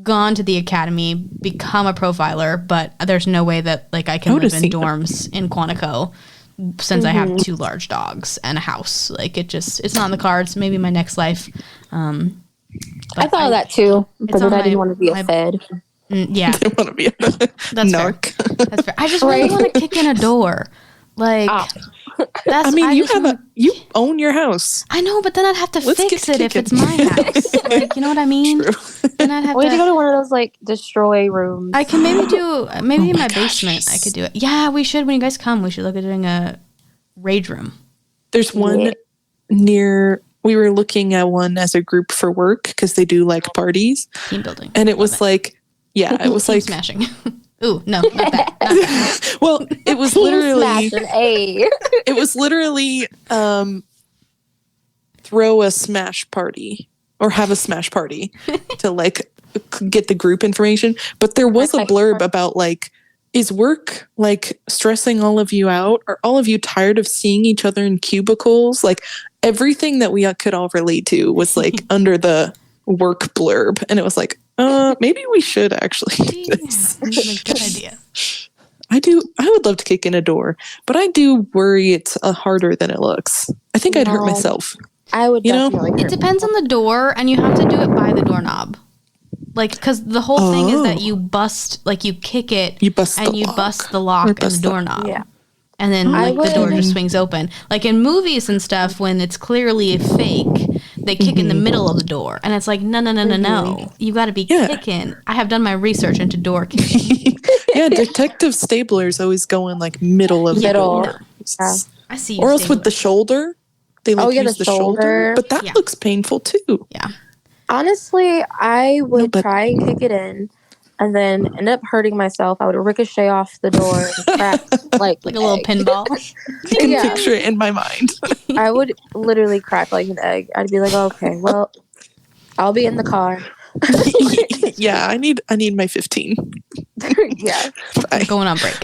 gone to the academy, become a profiler, but there's no way that like I can live in dorms in Quantico since I have 2 large dogs and a house. Like, it's not in the cards. Maybe my next life. I thought of that too, but then I didn't want to be a fed. Yeah. I want to be a narc. Fair. That's fair. I just really want to kick in a door. Like, you own your house. I know, but then I'd have to fix it if it's my house. Like, you know what I mean? Then I'd have to go to one of those like destroy rooms. I can maybe in my basement. I could do it. Yeah, we should. When you guys come, we should look at doing a rage room. There's one near. We were looking at one as a group for work because they do like parties, team building, and it was like, it was like smashing. Ooh, no, not that. Not that. Well, it was Team literally smashing, A. it was literally throw a smash party or have a smash party to like get the group information. But there was a blurb about like, is work like stressing all of you out? Are all of you tired of seeing each other in cubicles? Like everything that we could all relate to was like under the work blurb. And it was like, maybe we should actually do this. Good idea. I would love to kick in a door, but I do worry it's harder than it looks. I think I'd hurt myself. I would definitely hurt It depends on the door, and you have to do it by the doorknob. Like, because the whole thing is that you bust, like you kick it, you bust the lock and the doorknob. Yeah. And then the door just swings open. Like in movies and stuff, when it's clearly fake, they kick in the middle of the door. And it's like, no. You got to be kicking. I have done my research into door kicking. Yeah, Detective Stabler's always going like middle of the door. Yeah. I see you, or else with the shoulder. They like use the shoulder. But that looks painful too. Yeah. Honestly, I would try and kick it in and then end up hurting myself. I would ricochet off the door and crack like a little pinball. I can picture it in my mind. I would literally crack like an egg. I'd be like, okay, well, I'll be in the car. Yeah, I need my 15. Yeah. Bye. Going on break.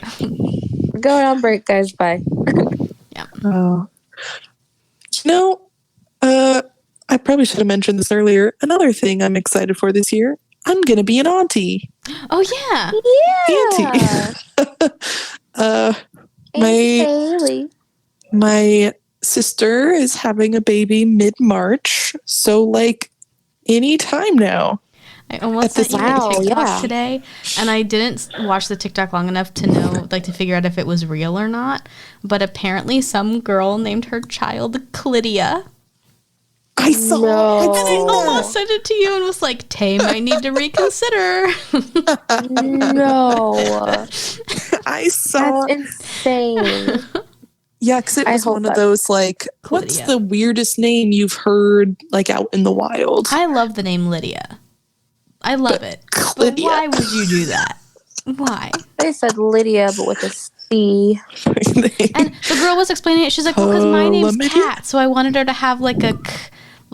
Going on break, guys. Bye. Yeah. I probably should have mentioned this earlier. Another thing I'm excited for this year, I'm going to be an auntie. Oh, yeah. Auntie. My sister is having a baby mid-March. So, like, any time now. I almost sent you a TikTok today, and I didn't watch the TikTok long enough to know, like, to figure out if it was real or not. But apparently some girl named her child Clydia. I saw and I almost sent it to you and was like, Tay might need to reconsider. No. I saw. That's insane. Yeah, because it was one of those, like, what's the weirdest name you've heard, like, out in the wild? I love the name Lydia. I love it. But why would you do that? Why? They said Lydia, but with a C. And the girl was explaining it. She's like, well, because my name's Kat, so I wanted her to have, like, a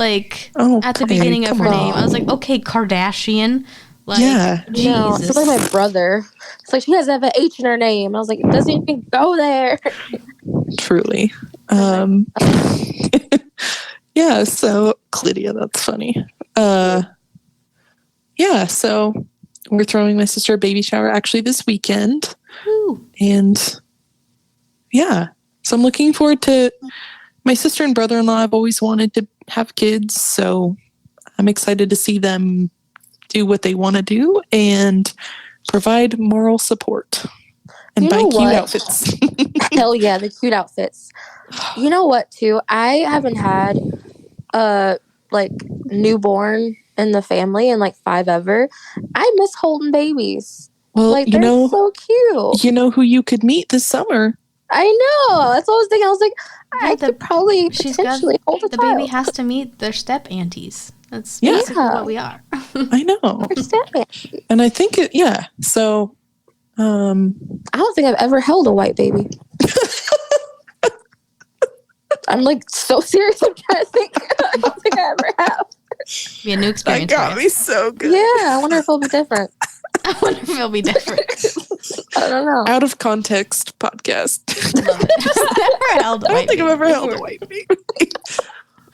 at the beginning of her name. I was like, okay, Kardashian. Like, yeah. Jesus. No, it's like my brother. It's like, she has to have an H in her name. I was like, it doesn't even go there. Truly. Yeah, so Clydia, that's funny. Yeah, so we're throwing my sister a baby shower actually this weekend. Ooh. And yeah, so I'm looking forward to my sister and brother-in-law. I've always wanted to have kids, so I'm excited to see them do what they want to do and provide moral support and buy cute outfits. Hell yeah, the cute outfits. You know what, too? I haven't had like newborn in the family in like 5 ever. I miss holding babies. Well, like, they're so cute. You know who you could meet this summer? I know. That's what I was thinking. I was like, I could probably potentially hold a the child. baby has to meet their step aunties. That's basically what we are. I know. And I think so I don't think I've ever held a white baby. I'm like so serious. I'm trying to think. I don't think I ever have. Be a new experience. That got me so good. Yeah, I wonder if it'll be different. I wonder if it'll be different. I don't know. Out of context podcast. Love it. I don't think I've ever held a white baby.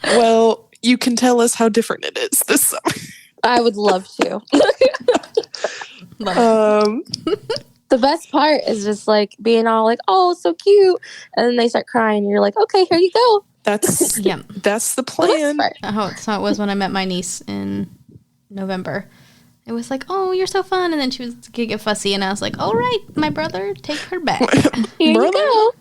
Well, you can tell us how different it is this summer. I would love to. The best part is just like being all like, "Oh, it's so cute," and then they start crying. And you're like, "Okay, here you go." That's the plan. So it was when I met my niece in November. It was like, "Oh, you're so fun," and then she was gonna get fussy, and I was like, "All right, my brother, take her back." Here you go.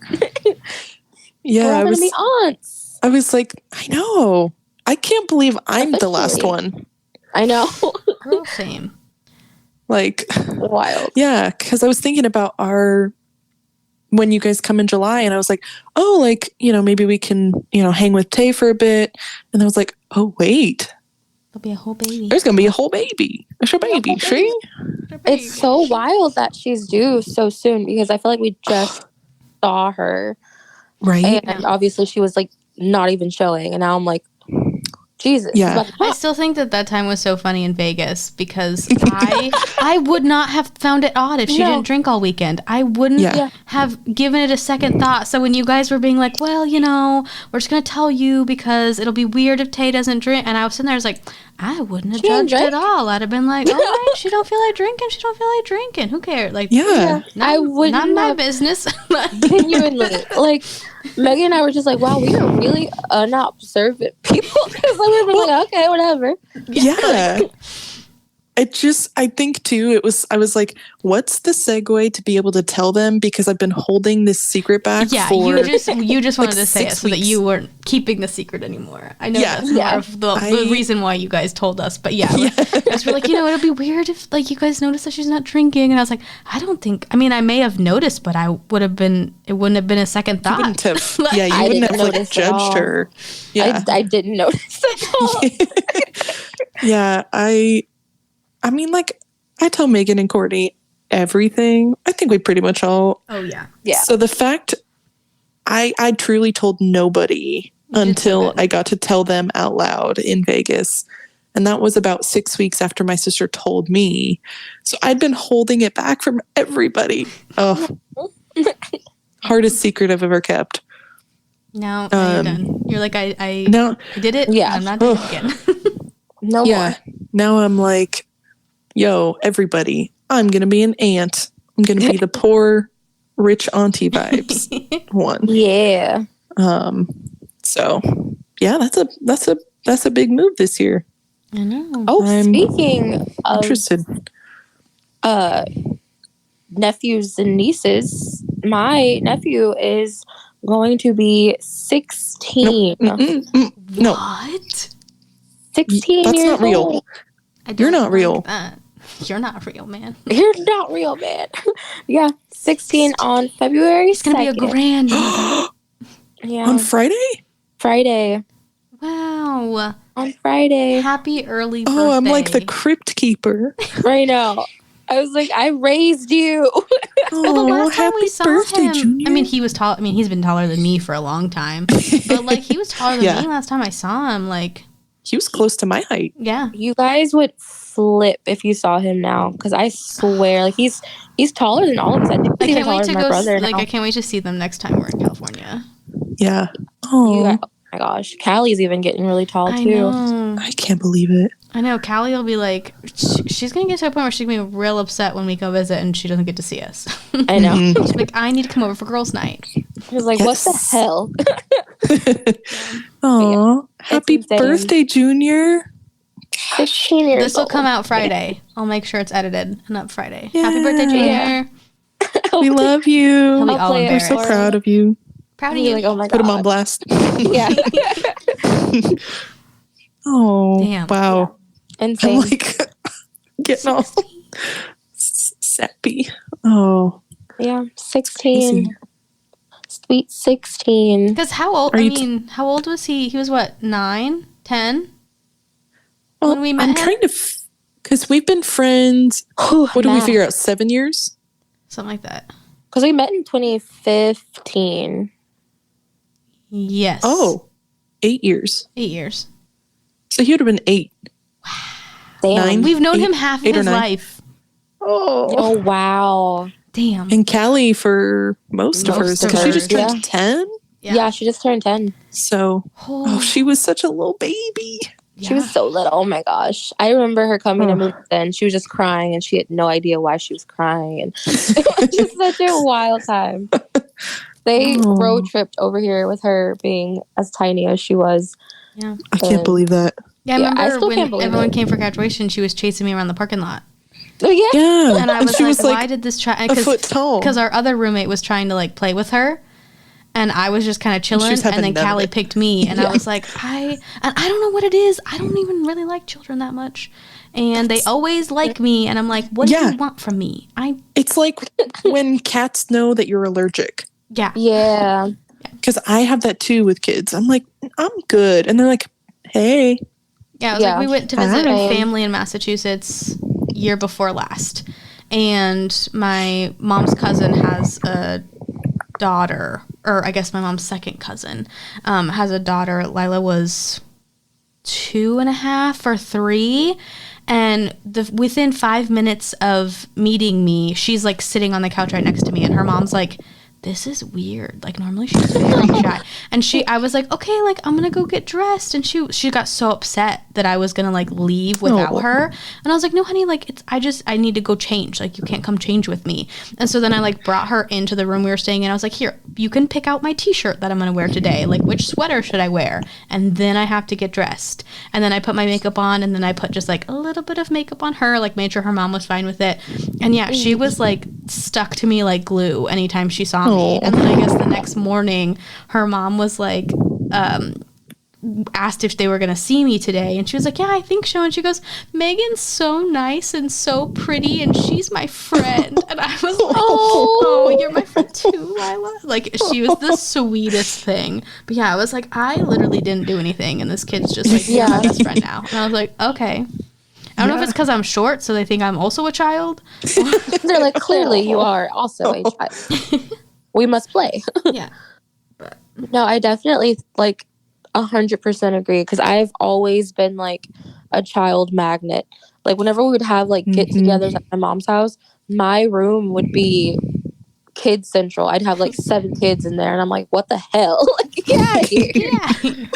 Yeah, we're all gonna be aunts. I was like, I know. I can't believe I'm the last one. I know. Girl, same. Like, wild. Yeah, because I was thinking about when you guys come in July, and I was like, oh, like, maybe we can, hang with Tay for a bit. And I was like, oh, wait. There'll be a whole baby. There's going to be a whole baby. It's your baby. See? It's so wild that she's due so soon because I feel like we just saw her. Right? And obviously she was like not even showing. And now I'm like, Jesus. Yeah. it's about to I pop. still think that time was so funny in Vegas because I would not have found it odd if she No. didn't drink all weekend. I wouldn't Yeah. have given it a second thought. So when you guys were being like, well, you know, we're just going to tell you because it'll be weird if Tay doesn't drink. And I was sitting there, I was like, I wouldn't have She don't judged drink? at all. I'd have been like, all right, she don't feel like drinking. She don't feel like drinking. Who cares? Like, Yeah. I wouldn't not my have business. genuinely. Like, Megan and I were just like, wow, we are really unobservant people. Because we were like, okay, whatever. Yeah. I think too, I was like, what's the segue to be able to tell them? Because I've been holding this secret back Yeah, for you just wanted to say it 6 so that weeks. you weren't keeping the secret anymore. I know Yeah. that's more of the reason why you guys told us. But yeah, just were like, you know, it'll be weird if like you guys notice that she's not drinking. And I was like, I may have noticed, but it wouldn't have been a second thought. You wouldn't have, Like, yeah, you I wouldn't didn't have like notice at all. judged her. Yeah. I didn't notice at all. Yeah, I mean, like, I tell Megan and Courtney everything. I think we pretty much all. Oh yeah. Yeah. So the fact, I truly told nobody until I got to tell them out loud in Vegas. And that was about 6 weeks after my sister told me. So I'd been holding it back from everybody. Oh, hardest secret I've ever kept. Now you're done. You're like, I Now, did it. Yeah. I'm not doing it again. No yeah. more. Now I'm like, yo, everybody, I'm going to be an aunt. I'm going to be the poor, rich auntie vibes one. Yeah. So yeah, that's a big move this year. I know. Oh, I'm speaking of Interested. nephews and nieces, my nephew is going to be 16. No, What? 16 that's years not real. old. You're not real. That. You're not real, man. You're not real, man. Yeah, 16 on February 2nd. It's gonna be a grandmother. Yeah, On Friday? Friday. Wow. On Friday. Happy early birthday. Oh, I'm like the crypt keeper. Right now. I was like, I raised you. Well, the last time happy we saw birthday, him, Junior. I mean, he was tall. I mean, he's been taller than me for a long time. But like, he was taller than Yeah. me last time I saw him. Like, He was close to my height. yeah. You guys would flip if you saw him now, because I swear, like he's taller than all of us. I think I he's even can't wait taller to than my go. brother Like, now. I can't wait to see them next time we're in California. Yeah. You Oh, guys- oh my gosh, Callie's even getting really tall I too. know. I can't believe it. I know. Callie will be like, she's gonna get to a point where she's gonna be real upset when we go visit and she doesn't get to see us. I know. Mhm. She's like, I need to come over for girls' night. I was like, what the Yes. hell? Oh, happy insane. birthday, Junior. 16 years This will old. come out Friday. I'll make sure it's edited and up Friday. Yeah. Happy birthday, Junior. Yeah. We love you. He'll be I'll all play it We're so embarrassed. proud of you. Proud of I'll be you. like, oh my Put him on god. blast. Yeah. Oh, Damn. wow. I'm Insane. like getting all sappy. Oh, Yeah, 16. crazy. Sweet 16. Because how old? Are I you mean, how old was he? He was what, 9, 10? Well, When we met I'm him? trying to, because we've been friends. What did we figure out? 7 years? Something like that. Because we met in 2015. Yes. Oh, 8 years. 8 years. So he would have been 8. Damn. 9. We've known 8, him half of 8 or his 9. life. Oh, wow. Damn. And Callie for most of Most hers, of because she hers, just turned yeah. 10. Yeah. She just turned 10. So, oh, she was such a little baby. She was so little. Oh my gosh. I remember her coming to Oh. move in. She was just crying and she had no idea why she was crying. And it was just such a wild time. They Oh. road tripped over here with her being as tiny as she was. Yeah. I can't believe that. Yeah, I Yeah, I remember still when can't believe everyone it. came for graduation, she was chasing me around the parking lot. Oh, yeah. Yeah. And I was she like, was why like did this try? a foot tall. Because our other roommate was trying to like play with her. And I was just kind of chilling. was having And then none of Callie it. picked me. And I was like, I don't know what it is. I don't even really like children that much. And they always like me. And I'm like, what do Yeah. you want from me? It's like when cats know that you're allergic. Yeah. Yeah. Because I have that too with kids. I'm like, I'm good. And they're like, hey. Yeah, it was Yeah. like we went to visit Hi. a family in Massachusetts year before last. and my mom's cousin has a daughter, or I guess my mom's second cousin has a daughter. Lila was 2.5 or 3, and within 5 minutes of meeting me, she's like sitting on the couch right next to me, and her mom's like, this is weird. Like, normally she's very shy. And I was like, okay, like, I'm gonna go get dressed. And she got so upset that I was gonna like leave without her. And I was like, no, honey, like, I need to go change. Like, you can't come change with me. And so then I like brought her into the room we were staying in. I was like, here, you can pick out my t-shirt that I'm gonna wear today. Like, which sweater should I wear? And then I have to get dressed. And then I put my makeup on, and then I put just like a little bit of makeup on her, like made sure her mom was fine with it. And yeah, she was like stuck to me like glue anytime she saw me. And then I guess the next morning, her mom was like, asked if they were going to see me today. And she was like, yeah, I think so. And she goes, Meaghan's so nice and so pretty, and she's my friend. And I was like, oh, you're my friend too, Lila. Like, she was the sweetest thing. But yeah, I was like, I literally didn't do anything, and this kid's just like, you're my best friend now. And I was like, okay. I don't know if it's because I'm short, so they think I'm also a child. They're like, clearly you are also a child. We must play. Yeah. No, I definitely like 100% agree, because I've always been like a child magnet. Like, whenever we would have like get-togethers at my mom's house, my room would be kid central. I'd have like 7 kids in there, and I'm like, what the hell? Like, get out of here. Yeah.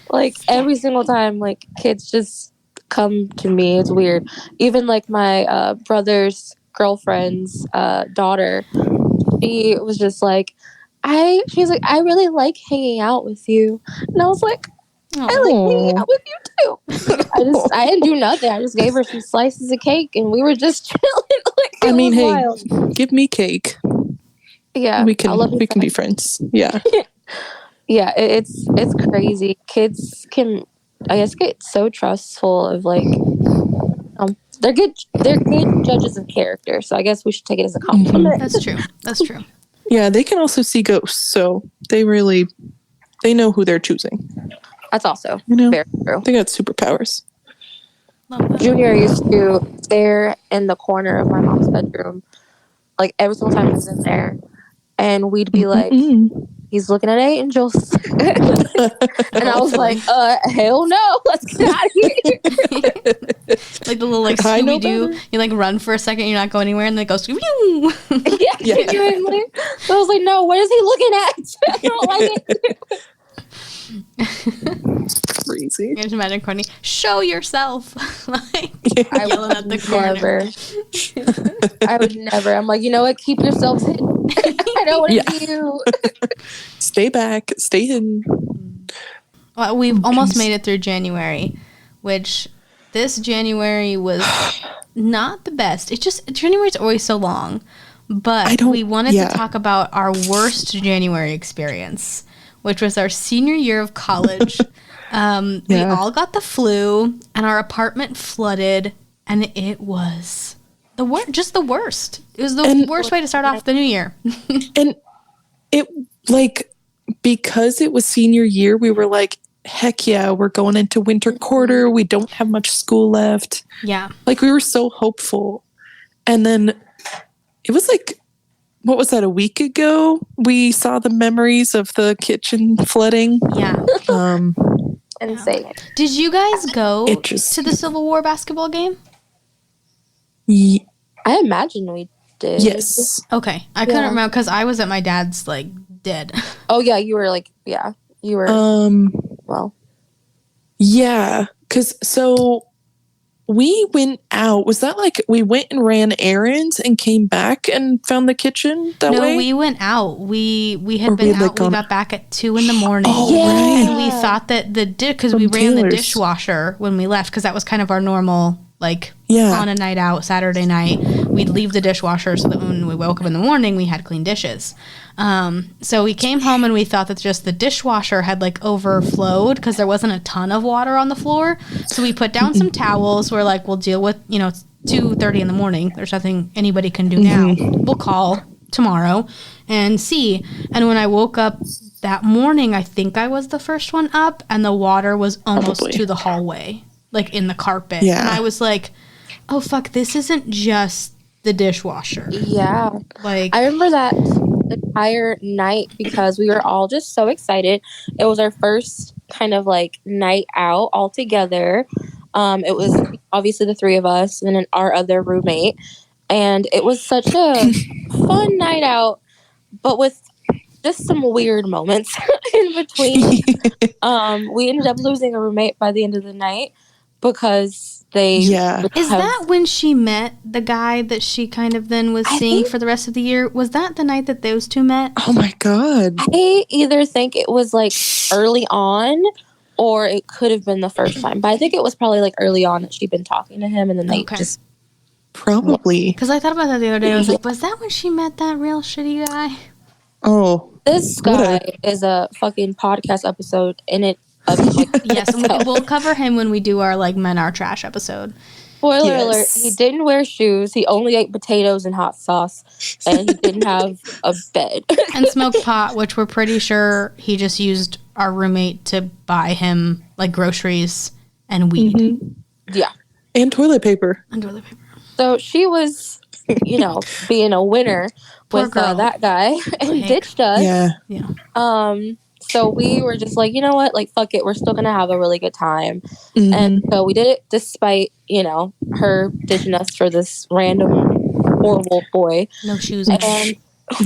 Like, every single time, like, kids just come to me. It's weird. Even like my brother's girlfriend's daughter, she was just like, she's like, I really like hanging out with you. And I was like, I like hanging out with you too. I didn't do nothing. I just gave her some slices of cake, and we were just chilling. Like, I mean, hey, wild. give me cake. Yeah, we can be friends. Yeah. Yeah, it's crazy. Kids can, I guess, get so trustful of like, they're good judges of character. So I guess we should take it as a compliment. That's true. Yeah, they can also see ghosts, so they know who they're choosing. That's also very true. They got superpowers. Junior used to stare in the corner of my mom's bedroom, like every single time he was in there, and we'd be like, he's looking at angels. And I was like, hell no, let's get out of here. Like the little like Scooby-Doo, you like run for a second, you're not going anywhere, and then it goes Scooby-Doo. Genuinely. So I was like, no, what is he looking at? I don't like it. Crazy. I just imagine Courtney, show yourself. Like, I yelling at the corner. I would never. I'm like, you know what? Keep yourselves hidden. I don't want to see you. Stay back. Stay hidden. Well, we've almost made it through January, which this January was not the best. It's just, January's always so long. But we wanted to talk about our worst January experience, which was our senior year of college. We all got the flu, and our apartment flooded, and it was the worst. It was the worst way to start off the new year. And it, like, because it was senior year, we were like, heck yeah, we're going into winter quarter. We don't have much school left. Yeah. Like, we were so hopeful. And then it was like, what was that, a week ago? We saw the memories of the kitchen flooding. Yeah. Insane. Did you guys go to the Civil War basketball game? I imagine we did. Yes. Okay. I couldn't remember because I was at my dad's, like, dead. Oh, yeah. You were, like, you were, well. Yeah. Because, so we went out. Was that like we went and ran errands and came back and found the kitchen that way? No, we went out. We had been out. We got back at 2 a.m. Oh, right. And we thought that because we ran the dishwasher when we left, because that was kind of our normal, like, on a night out, Saturday night, we'd leave the dishwasher so that when we woke up in the morning, we had clean dishes. So we came home and we thought that just the dishwasher had like overflowed because there wasn't a ton of water on the floor. So we put down some towels. We're like, we'll deal with, it's 2:30 in the morning. There's nothing anybody can do now. We'll call tomorrow and see. And when I woke up that morning, I think I was the first one up, and the water was almost to the hallway, like in the carpet. And I was like, oh fuck, this isn't just the dishwasher. Yeah. Like, I remember that entire night because we were all just so excited. It was our first kind of like night out all together. It was obviously the three of us and then our other roommate. And it was such a fun night out, but with just some weird moments in between. We ended up losing a roommate by the end of the night because they Yeah. is that when she met the guy that she kind of then was seeing for the rest of the year? Was that the night that those two met? Oh my God. I either think it was like early on or it could have been the first time. But I think it was probably like early on that she'd been talking to him and then they just Probably. Because I thought about that the other day. I was like, was that when she met that real shitty guy? Oh. This guy is a fucking podcast episode in it. Yes, and we'll cover him when we do our like Men Are Trash episode. Spoiler alert, he didn't wear shoes. He only ate potatoes and hot sauce. And he didn't have a bed. And smoked pot, which we're pretty sure he just used our roommate to buy him like groceries and weed. Mm-hmm. Yeah. And toilet paper. So she was, being a winner with that guy and ditched us. Yeah. So we were just like, you know what? Like, fuck it. We're still going to have a really good time. Mm-hmm. And so we did it despite, her ditching us for this random horrible boy. No shoes. And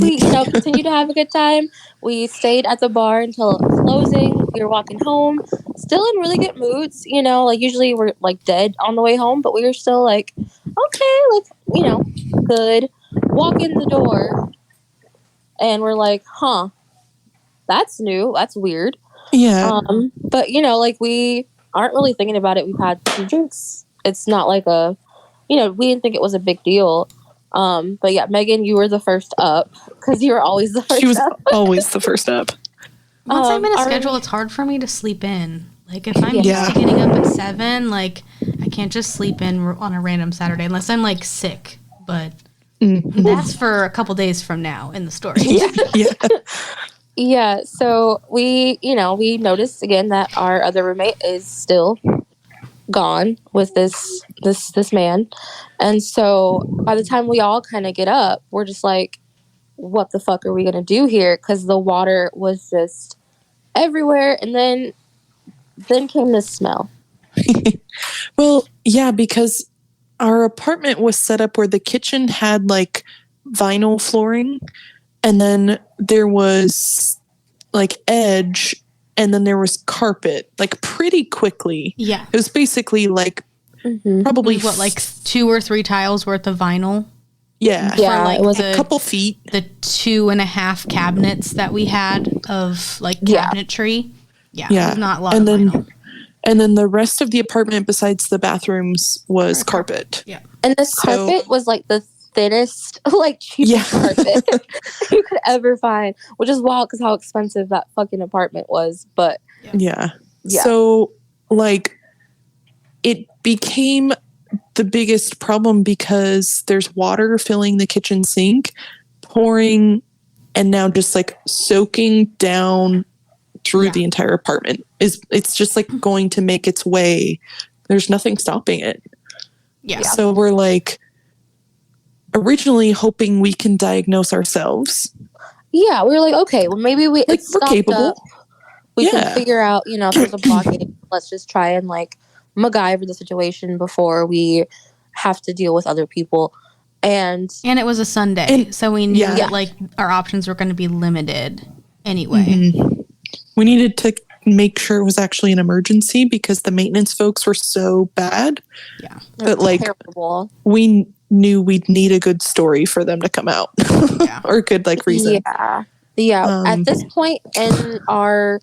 we, continued to have a good time. We stayed at the bar until it was closing. We were walking home, still in really good moods. Like usually we're like dead on the way home, but we were still like, okay, like, good. Walk in the door and we're like, huh. That's new. That's weird. Yeah. But like we aren't really thinking about it. We've had some drinks. It's not like we didn't think it was a big deal. But yeah, Meaghan, you were the first up because you were always the first up. She was always the first up. Once I'm in a schedule, it's hard for me to sleep in. Like if I'm used to getting up at 7, like I can't just sleep in on a random Saturday unless I'm like sick. But that's for a couple days from now in the story. Yeah, so we noticed again that our other roommate is still gone with this man. And so by the time we all kind of get up, we're just like, what the fuck are we going to do here? Because the water was just everywhere. And then came this smell. Well, yeah, because our apartment was set up where the kitchen had like vinyl flooring. And then there was like edge, and then there was carpet, like pretty quickly. Yeah. It was basically like probably like 2 or 3 tiles worth of vinyl. Yeah. For like it was a couple feet. The 2.5 cabinets that we had of like cabinetry. Yeah. It was not a lot of vinyl. And then the rest of the apartment besides the bathrooms was carpet. Yeah. And this carpet was like the thinnest, like cheapest carpet you could ever find, which is wild because how expensive that fucking apartment was. But yeah. So like it became the biggest problem because there's water filling the kitchen sink, pouring, and now just like soaking down through the entire apartment. It's just like going to make its way. There's nothing stopping it. Yeah. So we're like originally hoping we can diagnose ourselves. Yeah, we were like, okay, well maybe we're capable. Up. We can figure out, if there's a blockage. Let's just try and like MacGyver the situation before we have to deal with other people. And it was a Sunday, so we knew that like our options were going to be limited anyway. Mm-hmm. We needed to make sure it was actually an emergency because the maintenance folks were so bad. Yeah. But like terrible. We knew we'd need a good story for them to come out. Or a good like reason. Yeah. At this point in our,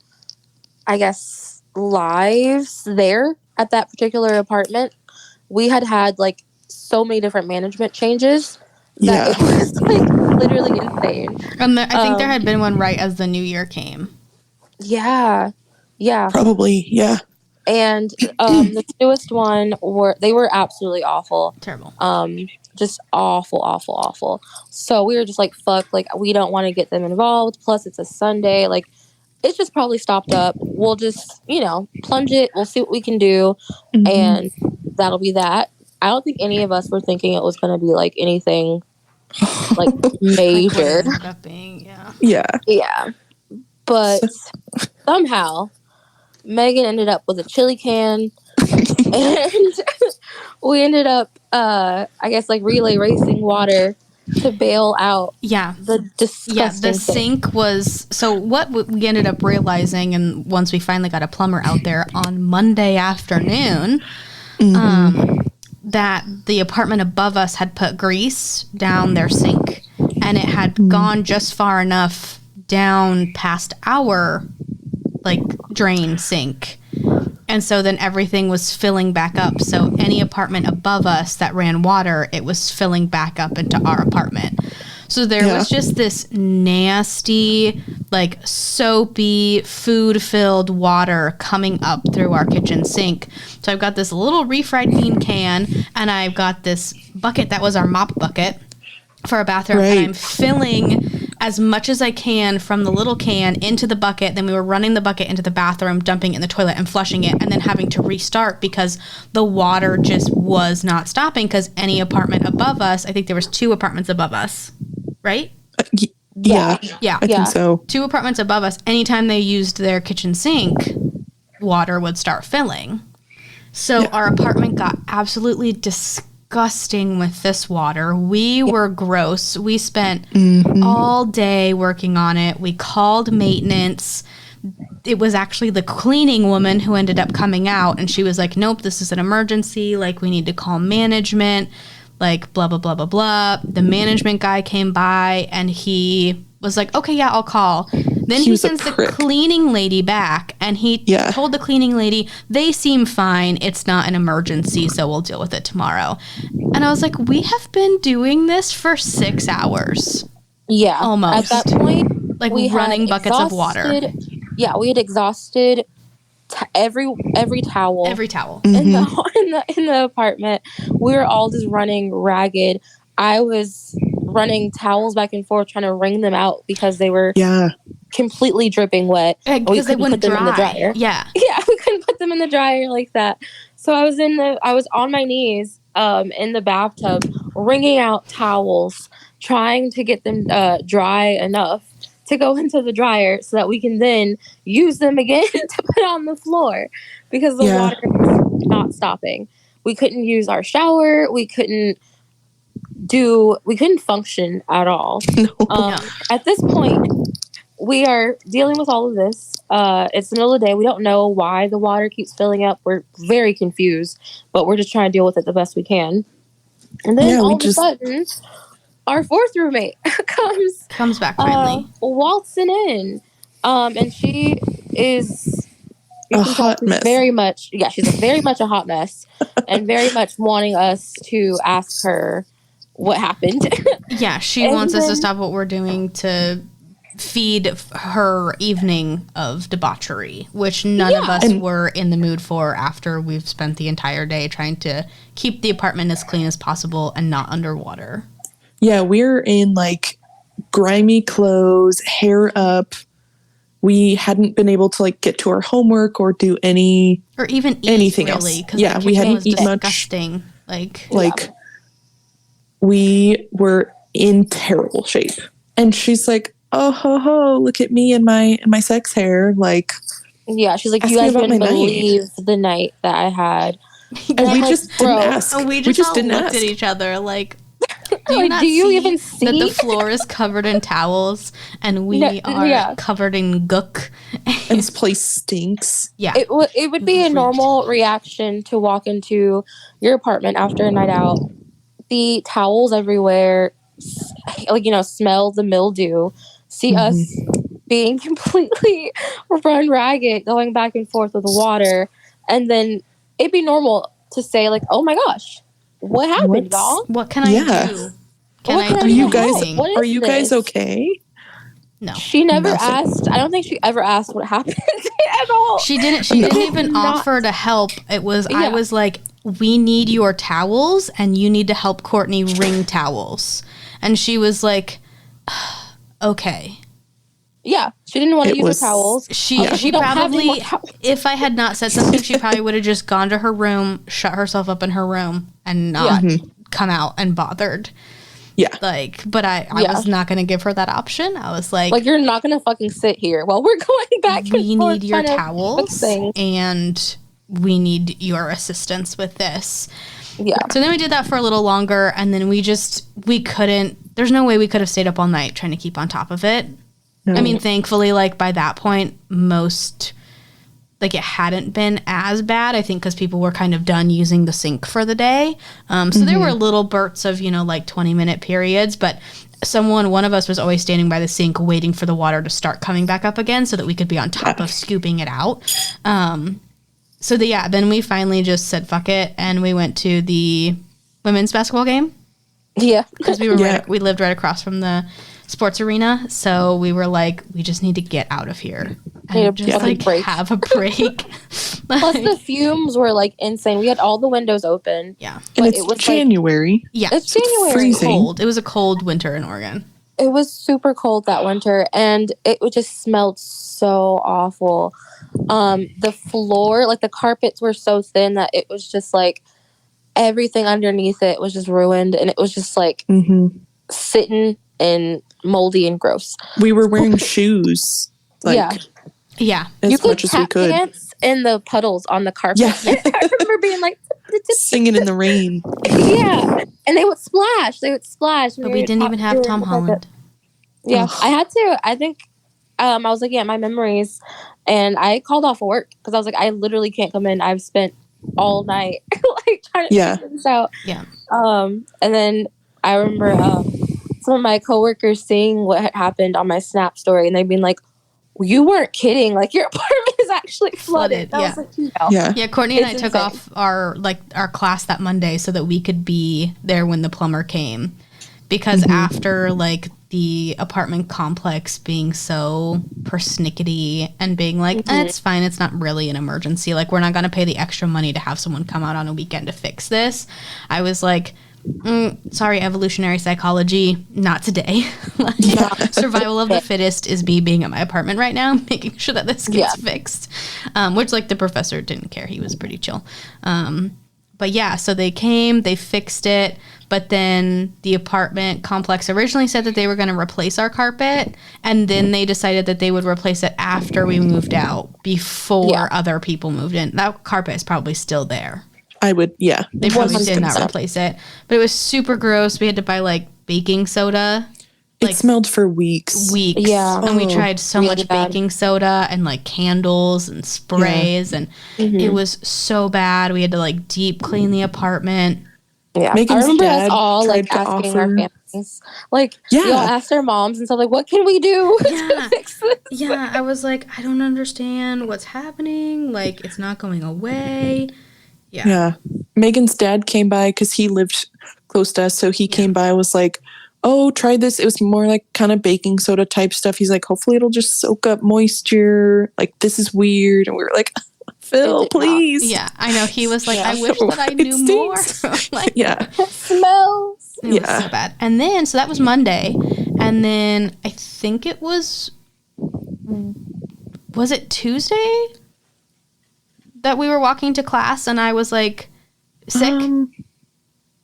I guess, lives there at that particular apartment, we had like so many different management changes that it was like literally insane. And I think there had been one right as the new year came. Yeah. Probably, yeah. And the newest one they were absolutely awful. Terrible. Just awful. So we were just like, fuck, like we don't want to get them involved. Plus it's a Sunday. Like it's just probably stopped up. We'll just, plunge it. We'll see what we can do. Mm-hmm. And that'll be that. I don't think any of us were thinking it was going to be like anything like Like what major. it ended up being, yeah. Yeah. Yeah. But somehow Meaghan ended up with a chili can and we ended up I guess like relay racing water to bail out Yeah. the disgusting Yeah, the sink. sink was... So what we ended up realizing, and once we finally got a plumber out there on Monday afternoon, that the apartment above us had put grease down their sink, and it had gone just far enough down past our, like, drain sink. And so then everything was filling back up. So any apartment above us that ran water, it was filling back up into our apartment. So there was just this nasty, like soapy, food-filled water coming up through our kitchen sink. So I've got this little refried bean can, and I've got this bucket that was our mop bucket for a bathroom, and I'm filling as much as I can from the little can into the bucket. Then we were running the bucket into the bathroom, dumping it in the toilet and flushing it, and then having to restart because the water just was not stopping. Because any apartment above us, I think there was 2 apartments above us, right? Yeah. Yeah. I think so. 2 apartments above us, anytime they used their kitchen sink, water would start filling. So our apartment got absolutely disgusting with this water. We were gross. We spent all day working on it. We called maintenance. It was actually the cleaning woman who ended up coming out, and she was like, nope, this is an emergency. Like, we need to call management. Like, blah, blah, blah, blah, blah. The management guy came by, and he was like, okay, yeah, I'll call. Then he sends the cleaning lady back, and he told the cleaning lady, they seem fine. It's not an emergency, so we'll deal with it tomorrow. And I was like, we have been doing this for 6 hours. Yeah. Almost. At that point, like we running buckets of water. Yeah, we had exhausted every towel. Every towel. In the apartment. We were all just running ragged. I was running towels back and forth trying to wring them out because they were completely dripping wet. Because they wouldn't put them in the dryer. Yeah. Yeah, we couldn't put them in the dryer like that. So I was on my knees in the bathtub wringing out towels, trying to get them dry enough to go into the dryer so that we can then use them again to put on the floor because the water was not stopping. We couldn't use our shower. We couldn't function at all. At this point, we are dealing with all of this. It's the middle of the day. We don't know why the water keeps filling up. We're very confused, but we're just trying to deal with it the best we can. And then all of a sudden, our 4th roommate comes back finally, waltzing in, and she is a hot mess. Very much, she's very much a hot mess, and very much wanting us to ask her what happened. Yeah, she wants us to stop what we're doing to feed her evening of debauchery, which none of us were in the mood for after we've spent the entire day trying to keep the apartment as clean as possible and not underwater. Yeah, we're in like grimy clothes, hair up. We hadn't been able to like get to our homework or do any or even eat anything really, else. Yeah, we hadn't eaten much. Disgusting. We were in terrible shape. And she's like, "Oh ho ho, look at me and my sex hair." Like, yeah, she's like, "You guys wouldn't believe the night that I had." And we just didn't ask. We just didn't looked at each other like, do you even see that the floor is covered in towels and we are covered in gook and this place stinks? Yeah, it would be a normal reaction to walk into your apartment after a night out, the towels everywhere, like, smell the mildew, see us being completely run ragged, going back and forth with the water, and then it'd be normal to say like, "Oh my gosh, what happened, y'all? What can I do? Are you guys okay?" No. She never asked. I don't think she ever asked what happened at all. She didn't even offer to help. It was I was like, "We need your towels and you need to help Courtney wring towels." And she was like, "Okay." Yeah, she didn't want to use the towels. She probably, if I had not said something, she probably would have just gone to her room, shut herself up in her room, and not come out and bothered. Yeah. Like, but I was not going to give her that option. I was like, you're not gonna fucking sit here while we're going back. we and forth need your trying to towels fix things. and we need your assistance with this. Yeah. So then we did that for a little longer, and then we couldn't, there's no way we could have stayed up all night trying to keep on top of it. No. I mean, thankfully, like, by that point, it hadn't been as bad, I think, because people were kind of done using the sink for the day. So there were little bursts of, 20-minute periods, but one of us was always standing by the sink waiting for the water to start coming back up again so that we could be on top of scooping it out. Then we finally just said, fuck it, and we went to the women's basketball game. Yeah. Because we lived right across from the sports arena, so we were like, we just need to get out of here and just have a break. Plus the fumes were like insane. We had all the windows open. Yeah. And it's January. It's January. Freezing. Cold. It was a cold winter in Oregon. It was super cold that winter, and it just smelled so awful. The floor, like the carpets were so thin that it was just like everything underneath it was just ruined, and it was just like sitting and moldy and gross. We were wearing shoes. Yeah. As much as we could. Dance in the puddles on the carpet. Yeah. I remember being like singing in the rain. Yeah. And they would splash. But we didn't even have Tom Holland. Yeah. I had to. I think I was looking at my memories, and I called off work because I was like, I literally can't come in. I've spent all night like trying to figure this out. Yeah. And then I remember some of my coworkers seeing what had happened on my Snap story, and they'd been like, you weren't kidding. Like, your apartment is actually flooded. Yeah. Was like, Yeah, Courtney and I took insane. off our class that Monday so that we could be there when the plumber came. Because after, like, the apartment complex being so persnickety and being like, it's fine, it's not really an emergency. Like, we're not going to pay the extra money to have someone come out on a weekend to fix this. I was like, sorry, evolutionary psychology, not today. Survival of the fittest is me being at my apartment right now, making sure that this gets fixed. Which, like, the professor didn't care. He was pretty chill. But yeah, so they came, they fixed it, but then the apartment complex originally said that they were going to replace our carpet, and then they decided that they would replace it after we moved out, before other people moved in. That carpet is probably still there. I would, yeah. They probably did not replace it. But it was super gross. We had to buy, like, baking soda. It smelled for weeks. Yeah. And we tried so really much bad. baking soda and, like, candles and sprays. And it was so bad. We had to, like, deep clean the apartment. Yeah. Meaghan's I remember dad us all, like, tried to asking our offer- families. Like, we all asked their moms and stuff, like, what can we do to fix this? Yeah, I was like, I don't understand what's happening. Like, it's not going away. Yeah. Meaghan's dad came by because he lived close to us. So he came by and was like, oh, try this. It was more like kind of baking soda type stuff. He's like, hopefully it'll just soak up moisture. Like, this is weird. And we were like, Phil, please. Yeah, I know. He was like, I wish that I knew more. Like, It smells. It was so bad. And then, so that was Monday. And then I think it was it Tuesday that we were walking to class and I was like sick?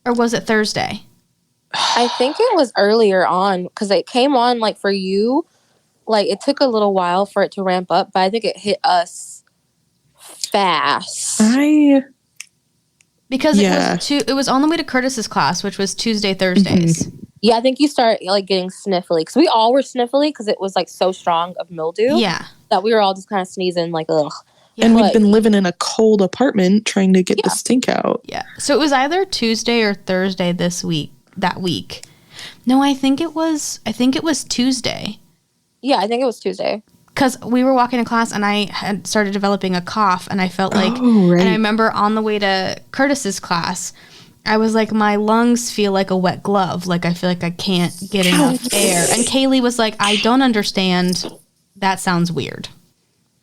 Or was it Thursday? I think it was earlier on because it came on like for you. Like it took a little while for it to ramp up, but I think it hit us fast. Because it was on the way to Curtis's class, which was Tuesday, Thursdays. Yeah, I think you start like getting sniffly because we all were sniffly because it was like so strong of mildew. Yeah, that we were all just kind of sneezing like ugh. Yeah, and we've been living in a cold apartment trying to get the stink out. Yeah. So it was either Tuesday or Thursday that week. No, I think it was Tuesday. Yeah, I think it was Tuesday. Because we were walking to class and I had started developing a cough and I felt like, and I remember on the way to Curtis's class, I was like, my lungs feel like a wet glove. Like I feel like I can't get enough air. And Kaylee was like, I don't understand. That sounds weird.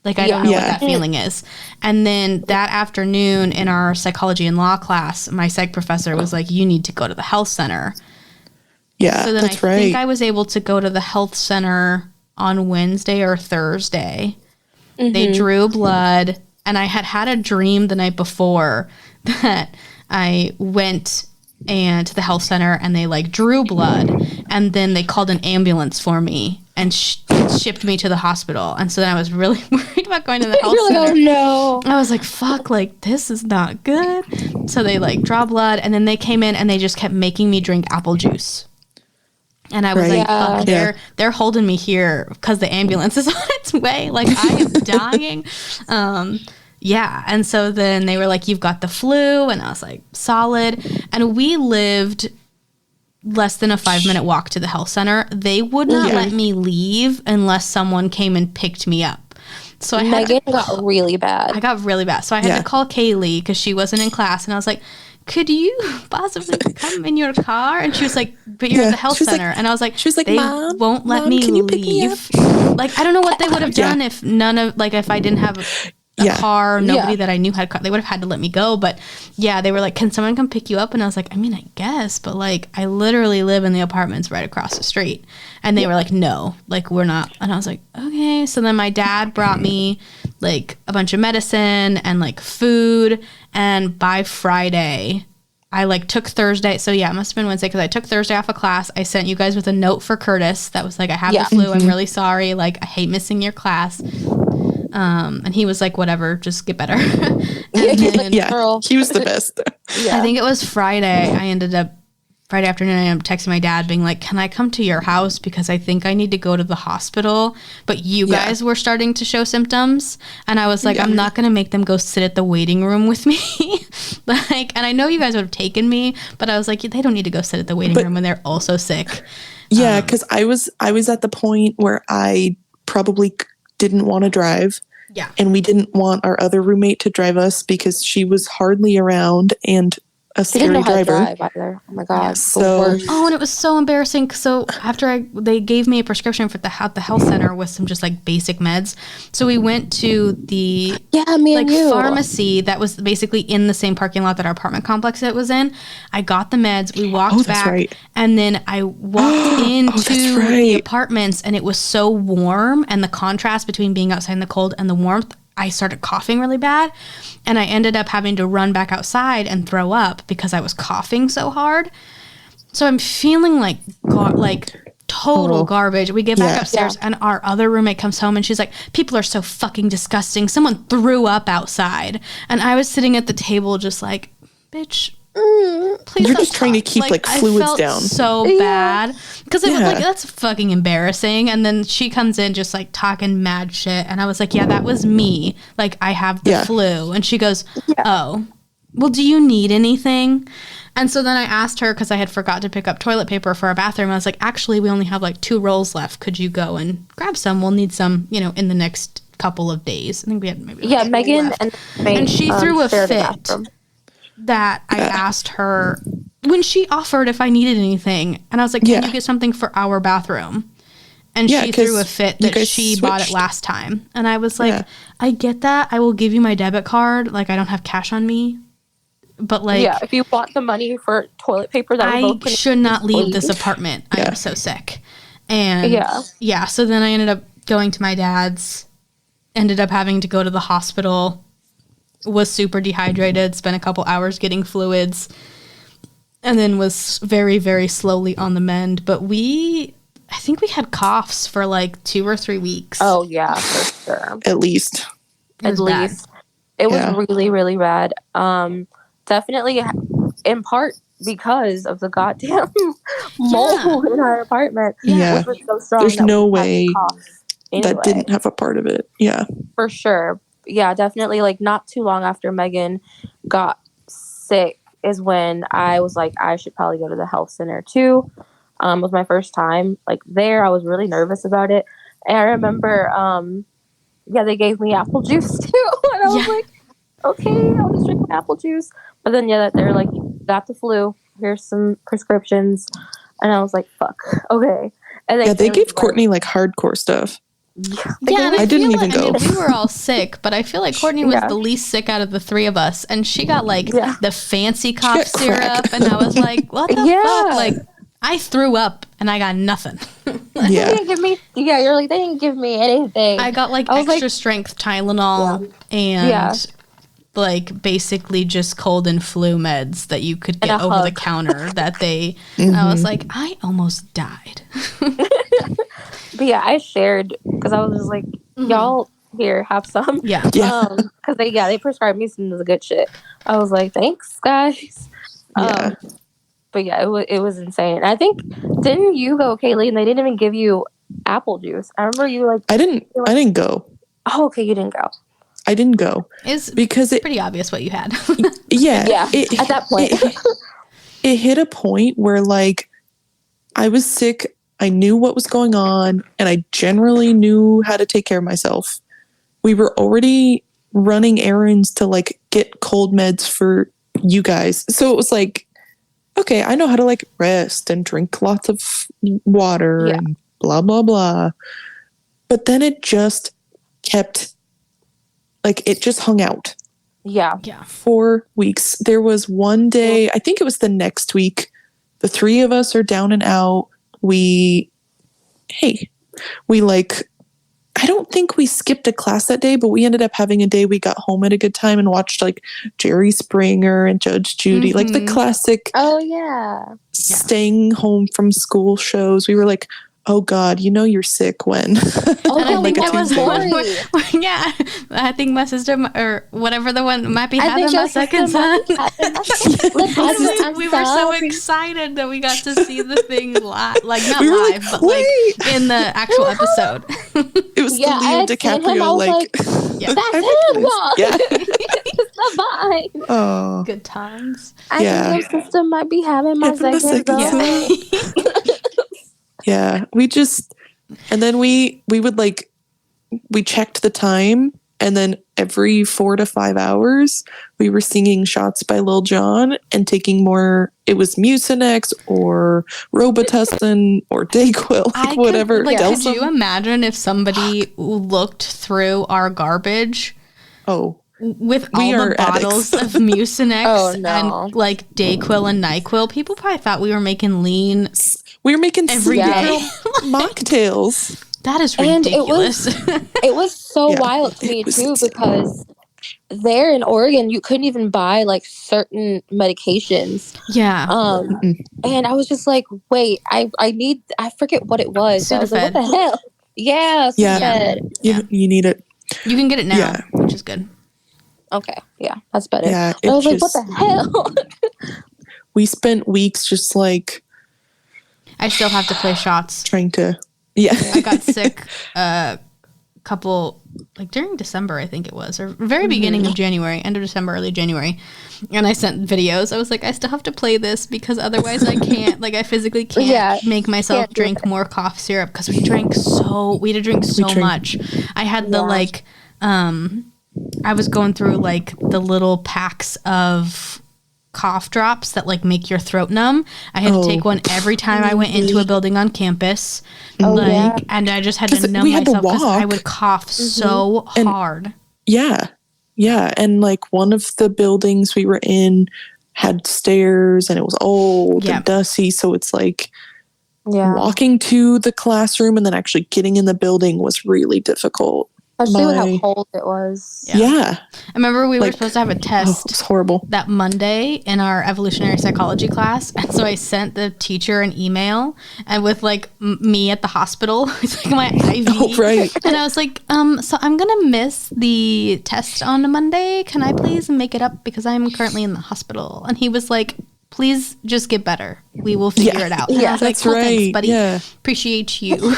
Like, I don't know what that feeling is. And then that afternoon in our psychology and law class, my psych professor was like, you need to go to the health center. Yeah, so then that's I right. think I was able to go to the health center on Wednesday or Thursday. They drew blood. And I had a dream the night before that I went to the health center and they like drew blood, and then they called an ambulance for me and shipped me to the hospital. And so then I was really worried about going to the health You're like, center. oh no. I was like, fuck, like this is not good. So they like draw blood, and then they came in and they just kept making me drink apple juice. And I was like, fuck, they're holding me here because the ambulance is on its way. Like, I am dying. Yeah. And so then they were like, you've got the flu. And I was like, solid. And we lived less than a 5-minute walk to the health center. They would not let me leave unless someone came and picked me up. So Meaghan got really bad. I got really bad. So I had to call Kaylee because she wasn't in class. And I was like, could you possibly come in your car? And she was like, but you're at the health center. Like, and I was like, they Mom, won't let me leave. Like, I don't know what they would have done if if I didn't have a car, nobody that I knew had a car. They would have had to let me go. But yeah, they were like, can someone come pick you up? And I was like, I mean, I guess, but like, I literally live in the apartments right across the street. And they were like, no, like, we're not. And I was like, okay. So then my dad brought me like a bunch of medicine and like food. And by Friday, I like took Thursday. So yeah, it must have been Wednesday because I took Thursday off of class. I sent you guys with a note for Curtis that was like, I have the flu. I'm really sorry. Like, I hate missing your class. And he was like, whatever, just get better. He was the best. I think it was Friday. Friday afternoon, I ended up texting my dad being like, can I come to your house? Because I think I need to go to the hospital. But you guys were starting to show symptoms. And I was like, I'm not going to make them go sit at the waiting room with me. And I know you guys would have taken me, but I was like, they don't need to go sit at the waiting room when they're also sick. Yeah, because I was at the point where I probably didn't want to drive. Yeah. And we didn't want our other roommate to drive us because she was hardly around and a scary driver. Drive either. Oh my god. And it was so embarrassing. So after they gave me a prescription for the health center with some just like basic meds. So we went to the pharmacy that was basically in the same parking lot that our apartment complex it was in. I got the meds. We walked back, and then I walked into the apartments, and it was so warm, and the contrast between being outside in the cold and the warmth, I started coughing really bad, and I ended up having to run back outside and throw up because I was coughing so hard. So I'm feeling like total garbage. We get back upstairs and our other roommate comes home and she's like, people are so fucking disgusting. Someone threw up outside. And I was sitting at the table just like, bitch, please. You're just trying to keep fluids down. So bad because it was like, that's fucking embarrassing. And then she comes in just like talking mad shit, and I was like, yeah, that was me. Like, I have the flu. And she goes, oh, well, do you need anything? And so then I asked her because I had forgot to pick up toilet paper for our bathroom. I was like, actually, we only have like 2 rolls left. Could you go and grab some? We'll need some, in the next couple of days. I think we had maybe Meaghan and she threw a fit. That I asked her when she offered if I needed anything. And I was like, can you get something for our bathroom? And she threw a fit that she bought it last time. And I was like, I get that. I will give you my debit card. Like, I don't have cash on me. But like, if you want the money for toilet paper, that I should not leave this apartment. I am so sick. And so then I ended up going to my dad's, ended up having to go to the hospital, was super dehydrated, spent a couple hours getting fluids, and then was very, very slowly on the mend. But I think we had coughs for like 2 or 3 weeks. Oh yeah, for sure. At least. It was really, really bad. Definitely in part because of the goddamn mold in our apartment. Yeah. Which was so strong. There's no way anyway. That didn't have a part of it. Yeah. For sure. Yeah, definitely. Like, not too long after Meaghan got sick is when I was like, I should probably go to the health center too. It was my first time like there. I was really nervous about it. And I remember, they gave me apple juice too. And I was like, okay, I'll just drink apple juice. But then, they're like, you got the flu. Here's some prescriptions. And I was like, fuck. Okay. And they gave Courtney like hardcore stuff. Yeah, I didn't even go. We were all sick, but I feel like Courtney was the least sick out of the 3 of us. And she got like the fancy cough syrup. And I was like, what the fuck? Like, I threw up and I got nothing. They didn't give me, you're like, they didn't give me anything. I got like extra strength Tylenol and like basically just cold and flu meds that you could And get a over the hug. counter that they I was like, I almost died. But yeah, I shared because I was just like, y'all here have some. Yeah. Yeah. Because they prescribed me some of the good shit. I was like, thanks, guys. Yeah. But yeah, it was insane. I think didn't you go, Kaylee? And they didn't even give you apple juice. I remember you like. I didn't go. Oh, okay, you didn't go. I didn't go It's because it. pretty obvious what you had. Yeah. Yeah, at that point. It hit a point where like I was sick. I knew what was going on, and I generally knew how to take care of myself. We were already running errands to like get cold meds for you guys, so it was like, okay, I know how to like rest and drink lots of water and blah blah blah. But then it just kept like it just hung out. Yeah. 4 weeks. There was one day, I think it was the next week, the three of us are down and out. We like, I don't think we skipped a class that day, but we ended up having a day we got home at a good time and watched like Jerry Springer and Judge Judy, like the classic Oh yeah. staying home from school shows. We were like, oh God, you know you're sick when. Oh, And I yeah, think we that was got the one Tori. yeah, I think my sister or whatever the one might be I having think my your second sister son. might be having my second- Like, I'm We were so sorry. excited that we got to see the thing live, like not We were like, live, but like wait. in the actual episode. It was Yeah, the I Leo had seen him, I DiCaprio, was like, Yeah. That's I him, recognize- y'all. Yeah. It's the vibe. Oh, Good times. I think your sister might be having my Having my second second son. yeah. We just, and then we would like, we checked the time, and then every 4 to 5 hours, we were singing shots by Lil Jon and taking more. It was Mucinex or Robitussin or Dayquil, like whatever. Could Delsum. you imagine if somebody looked through our garbage Oh, with We all are the bottles addicts. of Mucinex Oh, no. and like Dayquil and NyQuil? People probably thought we were making lean. we were making Every day. mocktails. That is And it ridiculous. It was so Yeah, wild to it me was too, insane. because there in Oregon you couldn't even buy like certain medications. Yeah. And I was just like, wait, I forget what it was. I was like, what the hell? Yeah, Yeah. Sudafed. You need it. You can get it now, Yeah. which is good. Okay, yeah, that's better. Yeah, But I was like, just- what the hell? We spent weeks just like I still have to play shots. trying to. Yeah. I got sick a couple, like during December, I think it was, or very beginning of January, end of December, early January. And I sent videos. I was like, I still have to play this because otherwise I can't, like I physically can't make myself can't do drink more cough syrup because we had to drink so drank- much. I had the like, I was going through like the little packs of cough drops that like make your throat numb. I had to take one every time I went into a building on campus. And I just had to 'Cause numb we had to myself because I walk. would cough so hard. Yeah. Yeah. And like one of the buildings we were in had stairs and it was old and dusty. So it's like walking to the classroom and then actually getting in the building was really difficult. Especially with how cold it was. Yeah. I remember we were Like, supposed to have a Oh, test it was horrible. that Monday in our evolutionary psychology class. And so I sent the teacher an email and with like me at the hospital, it's like my IV. Oh, right. And I was like, so I'm going to miss the test on Monday. Can I please make it up because I'm currently in the hospital? And he was like, please just get better. We will figure it out. And I was like, that's well, thanks, right. buddy. Yeah. Appreciate you.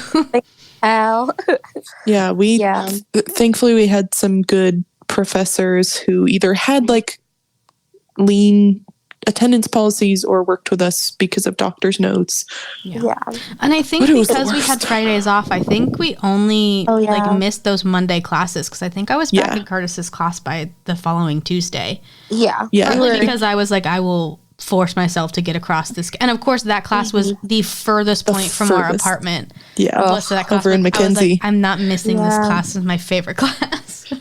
Al. Yeah. Thankfully we had some good professors who either had like lean attendance policies or worked with us because of doctor's notes. Yeah. And I think But it was the because we had Fridays off, I think we only like missed those Monday classes because I think I was back in Curtis's class by the following Tuesday. Yeah. Yeah. Partly because I was like, I will force myself to get across this. And of course, that class was the furthest point from our furthest. apartment. Yeah. So that class, Over in like, I was Mackenzie. like, I'm not missing this class. It's my favorite class.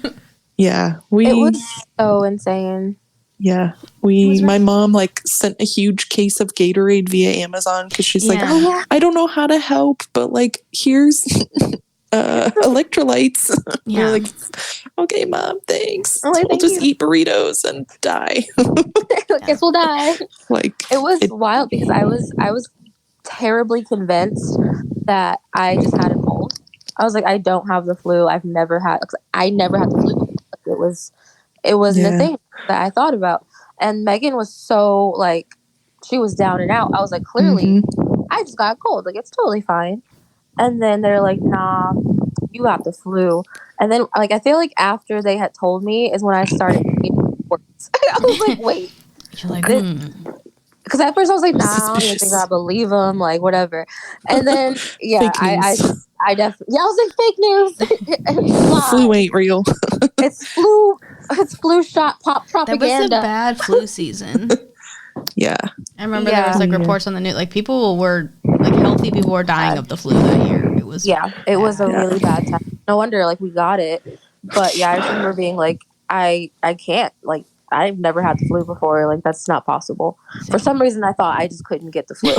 Yeah. It was so insane. Yeah, my mom like sent a huge case of Gatorade via Amazon because she's like, Yeah. I don't know how to help, but like here's electrolytes. Yeah. We're like, okay, Mom, thanks. Oh, We'll thank just you. eat burritos and die. Guess we'll die. Like, It was wild because I was terribly convinced that I just had a cold. I was like, I don't have the flu. I never had the flu. Like, it wasn't a Yeah. thing that I thought about. And Megan was so like, she was down and out. I was like, clearly, I just got a cold. Like, it's totally fine. And then they're like, nah, you got the flu. And then, like, I feel like after they had told me is when I started getting worse. I was like, wait. You're like, Because at first I was like, nah, I don't even think I believe them, like, whatever. And then, yeah, Fake news. I definitely, yeah, I was like, fake news. Flu ain't real. It's flu shot pop that was propaganda. a bad flu season. Yeah. I remember there was like reports on the news, like people were like healthy people were dying of the flu that year. It was was a really bad time. No wonder like we got it. But yeah, I just remember being like, I can't, like, I've never had the flu before. Like, that's not possible. For some reason, I thought I just couldn't get the flu.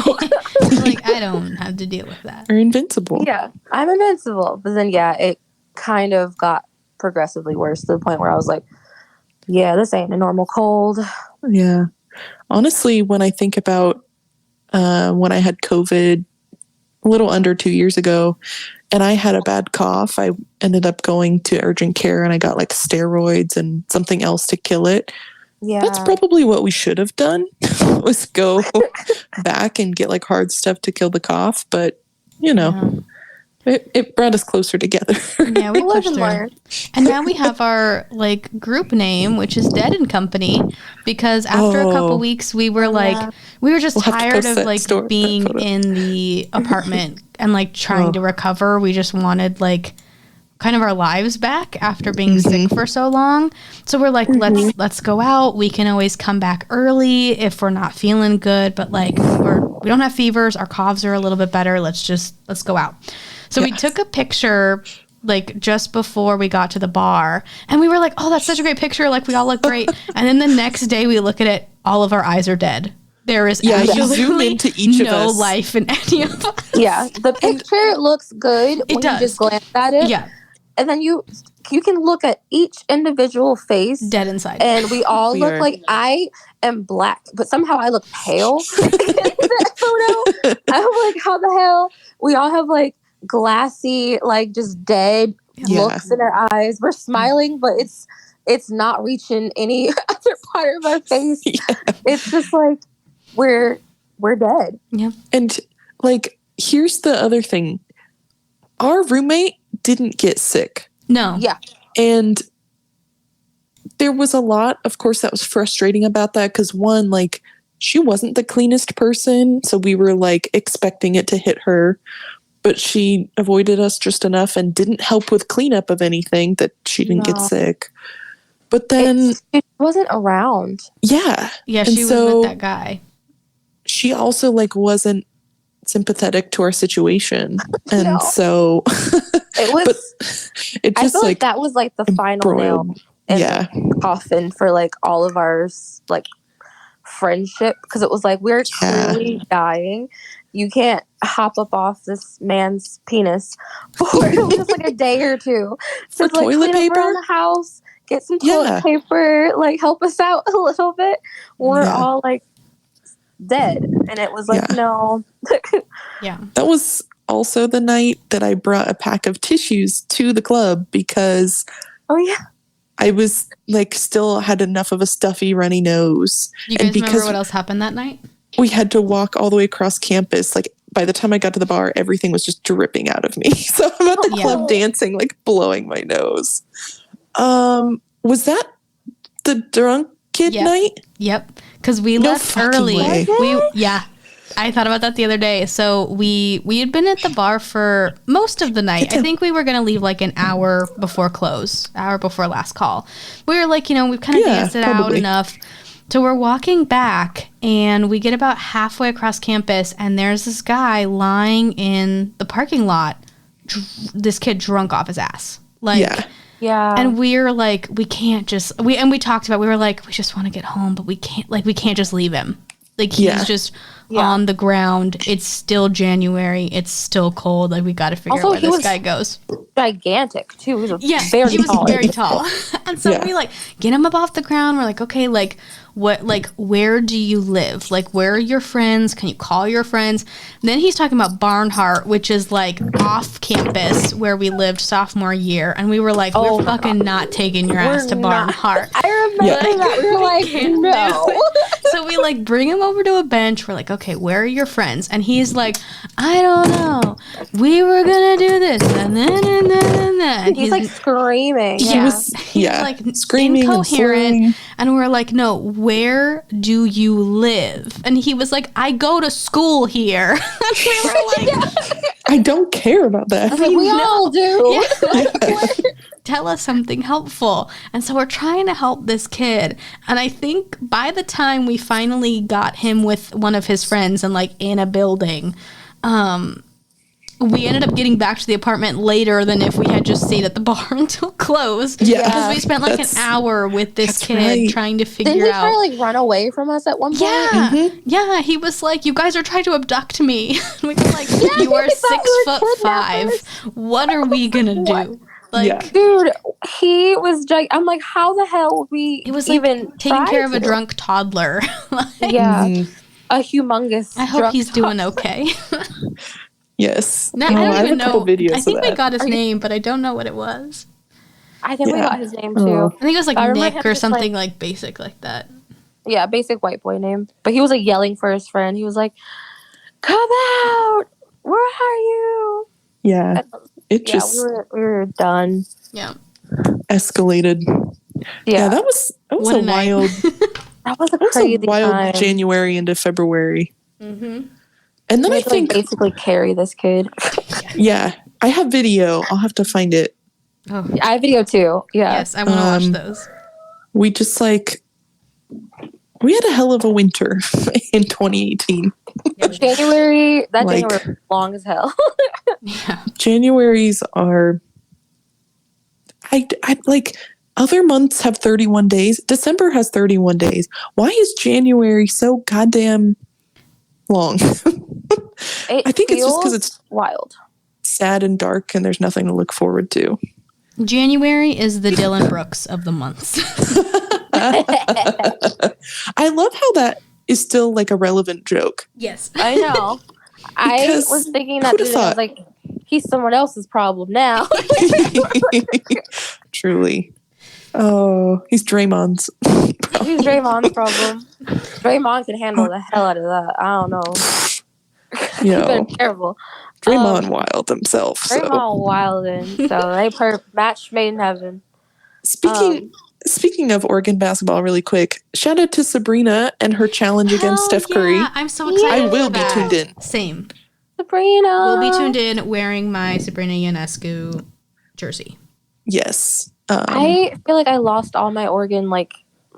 Like, I don't have to deal with that. You're invincible. Yeah, I'm invincible. But then, yeah, it kind of got progressively worse to the point where I was like, yeah, this ain't a normal cold. Yeah. Honestly, when I think about when I had COVID a little under 2 years ago, and I had a bad cough, I ended up going to urgent care and I got like steroids and something else to kill it. Yeah. That's probably what we should have done was go back and get like hard stuff to kill the cough. But, you know, it brought us closer together. Yeah, we pushed through. And now we have our like group name, which is Dead and Company, because after a couple weeks we were we were just tired of like being in the apartment and like trying to recover. We just wanted like kind of our lives back after being sick for so long. So we're like, let's go out. We can always come back early if we're not feeling good, but like we don't have fevers. Our coughs are a little bit better. Let's go out. So we took a picture like just before we got to the bar and we were like, oh, that's such a great picture. Like we all look great. And then the next day we look at it, all of our eyes are dead. There is you zoom into each of us. No life in any of us. Yeah, the picture looks good when you just glance at it. Yeah. And then you can look at each individual face. Dead inside. And we all look like I am black, but somehow I look pale in that photo. I'm like, how the hell? We all have like glassy, like just dead looks in our eyes. We're smiling, but it's not reaching any other part of our face. It's just like we're dead. Yeah. And like here's the other thing. Our roommate didn't get sick. No. Yeah. And there was a lot, of course, that was frustrating about that because one, like she wasn't the cleanest person, so we were like expecting it to hit her. But she avoided us just enough and didn't help with cleanup of anything that she didn't get sick. But then it wasn't around. Yeah. Yeah, she was with that guy. She also like wasn't sympathetic to our situation. And so it was it just I feel like that was like the final nail in the coffin for like all of our like friendship, because it was like we're clearly dying. You can't hop up off this man's penis for just like a day or two. For like, toilet paper around the house, get some toilet paper, like help us out a little bit. We're all like dead, and it was like no. That was also the night that I brought a pack of tissues to the club because I was like still had enough of a stuffy runny nose. You guys remember what else happened that night? We had to walk all the way across campus. Like by the time I got to the bar, everything was just dripping out of me. So I'm at the club dancing, like blowing my nose. Was that the drunk kid night? Yep. Because we left early. I thought about that the other day. So we had been at the bar for most of the night. I think we were going to leave like an hour before last call. We were like, we've kind of danced it out enough. So we're walking back and we get about halfway across campus and there's this guy lying in the parking lot, this kid drunk off his ass. And we're like, we can't just, we talked about, we were like, we just want to get home, but we can't just leave him. Like he's just Yeah. on the ground. It's still January. It's still cold. Like we got to figure out where this guy goes. Gigantic too. He was He was tall. very tall. And so we like get him up off the ground. We're like, okay, like what, like where do you live? Like where are your friends? Can you call your friends? And then he's talking about Barnhart, which is like off campus where we lived sophomore year, and we were like, we're fucking not taking your ass to Barnhart. I remember that. We were like, no. So we like bring him over to a bench. We're like, okay, where are your friends? And he's like, I don't know. We were gonna do this, and then he's like screaming. He's like screaming, incoherent, and we're like, no, where do you live? And he was like, I go to school here. And we were like, I don't care about that. Like, we all do. Yeah. Tell us something helpful. And so we're trying to help this kid. And I think by the time we finally got him with one of his friends and like in a building, we ended up getting back to the apartment later than if we had just stayed at the bar until close. Yeah. Because we spent like an hour with this kid trying to figure Didn't he out. try to like run away from us at one point? Yeah. Yeah. He was like, you guys are trying to abduct me. We were like, you are 6'5". What are we going to do? Like, dude, he was I'm like, how the hell would we he was even like taking care of a drunk toddler. A humongous I hope he's doing okay. Yes. No, I don't even know. Videos I think we got his name, but I don't know what it was. I think we got his name too. I think it was like Nick or something like basic like that. Yeah, basic white boy name. But he was like yelling for his friend. He was like, "Come out! Where are you?" Yeah. It just we were done. Yeah. Escalated. Yeah, that was a wild that was a crazy time. January into February. Mm-hmm. And then I think basically carry this kid. Yeah. I have video. I'll have to find it. Oh. I have video too. Yeah. Yes, I want to watch those. We just we had a hell of a winter in 2018. January was long as hell. Yeah. Januaries are I like other months have 31 days. December has 31 days. Why is January so goddamn long? I think it's just because it's wild, sad and dark, and there's nothing to look forward to. January is the Dylan Brooks of the months. I love how that is still like a relevant joke. Yes, I know. I was thinking that today. I was like, he's someone else's problem now. Truly. Oh, he's Draymond's. He's Draymond's problem. Draymond can handle the hell out of that. I don't know. Yeah, terrible. Draymond wild himself. Draymond wildin'. So they match made in heaven. Speaking of Oregon basketball, really quick, shout out to Sabrina and her challenge against Steph Curry. I'm so excited. I will be tuned in. Same. Sabrina. We'll be tuned in wearing my Sabrina Ionescu jersey. Yes. I feel like I lost all my Oregon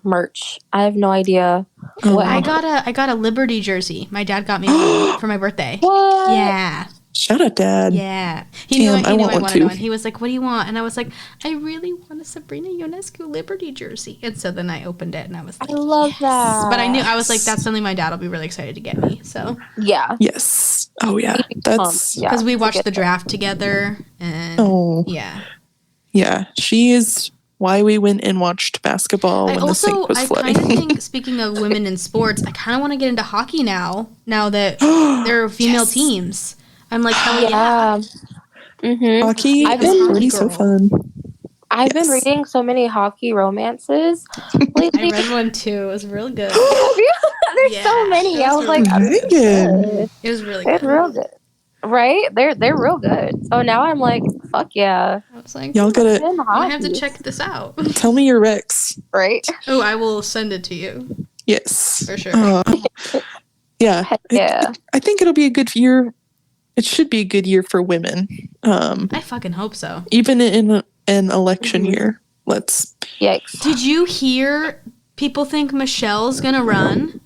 merch. I have no idea what I got a Liberty jersey. My dad got me one for my birthday. What? Yeah. Shout out, Dad. Yeah. He knew I wanted one. Too. He was like, what do you want? And I was like, I really want a Sabrina Ionescu Liberty jersey. And so then I opened it and I was like, I love that. But I was like, that's something my dad will be really excited to get me. So yeah. Yes. Oh yeah. That's because we watched the draft together and yeah. She is why we went and watched basketball when the sink was flooding. I kind of think, speaking of women in sports, I kind of want to get into hockey now that there are female teams. I'm like, hell yeah. Mm-hmm. Hockey is pretty so fun. I've been reading so many hockey romances lately. I read one too. It was really good. There's so many. I was like, it was really good. It's real good. Right? They're real good. So now I'm like, fuck yeah. I was like, y'all gotta I have to check this out. Tell me your recs. Right? Oh, I will send it to you. Yes. For sure. Yeah. Yeah. I think it'll be a good year. It should be a good year for women. I fucking hope so. Even in an election year. Yikes. Did you hear people think Michelle's gonna run?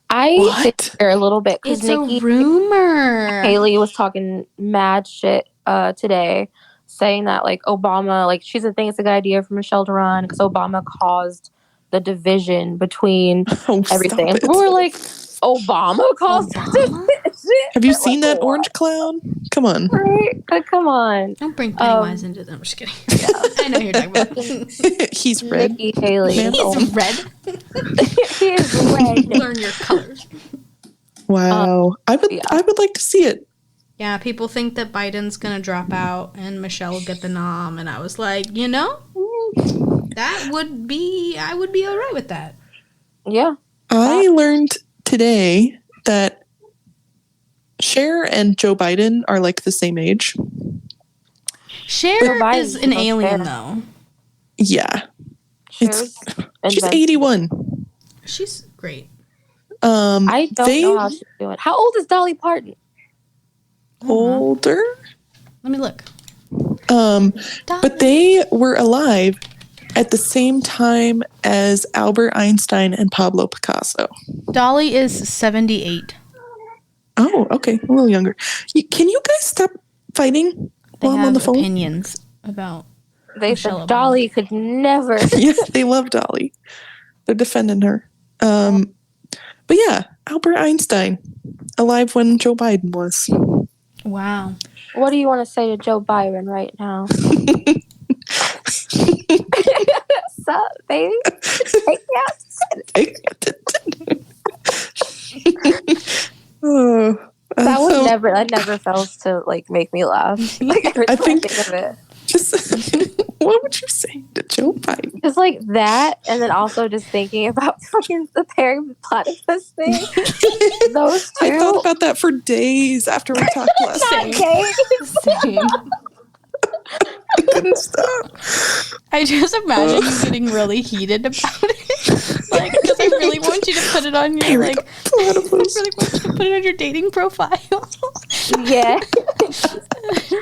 I did hear a little bit because it's a rumor. Haley was talking mad shit today, saying that Obama, she doesn't think it's a good idea for Michelle to run because Obama caused the division between Oh, everything. stop And it. people were like, Obama caused Obama? Have you seen that orange clown? Come on. Right? But come on. Don't bring Pennywise into them. I'm just kidding. I know who you're talking about. He's red. Nikki Haley. Man. He's red. He is red. Learn your colors. Wow. I would like to see it. Yeah, people think that Biden's gonna drop out and Michelle will get the nom, and I was like, that would be, I would be all right with that. Yeah. I learned today that Cher and Joe Biden are like the same age. Cher Biden's is an so alien, fair. though. Yeah. Cher's She's invented. 81. She's great. I don't know how she's doing. How old is Dolly Parton? Older. Let me look. But they were alive at the same time as Albert Einstein and Pablo Picasso. Dolly is 78. Oh, okay. A little younger. Can you guys stop fighting They while I'm have on the phone? opinions about They Michelle said Obama. Dolly could never. Yeah, they love Dolly. They're defending her. But yeah, Albert Einstein, alive when Joe Biden was. Wow. What do you want to say to Joe Byron right now? Sup, baby? Oh, That never fails to like make me laugh. Like every time I think of it. Just what would you say to Joe Biden? Just like that, and then also just thinking about fucking the Perry Platypus thing. Those two. I thought about that for days after we talked last Same. night. Same. I couldn't stop. I just imagine you getting really heated about it. Like, because I really want you to put it on your, like, I really want you to put it on your dating profile. Yeah.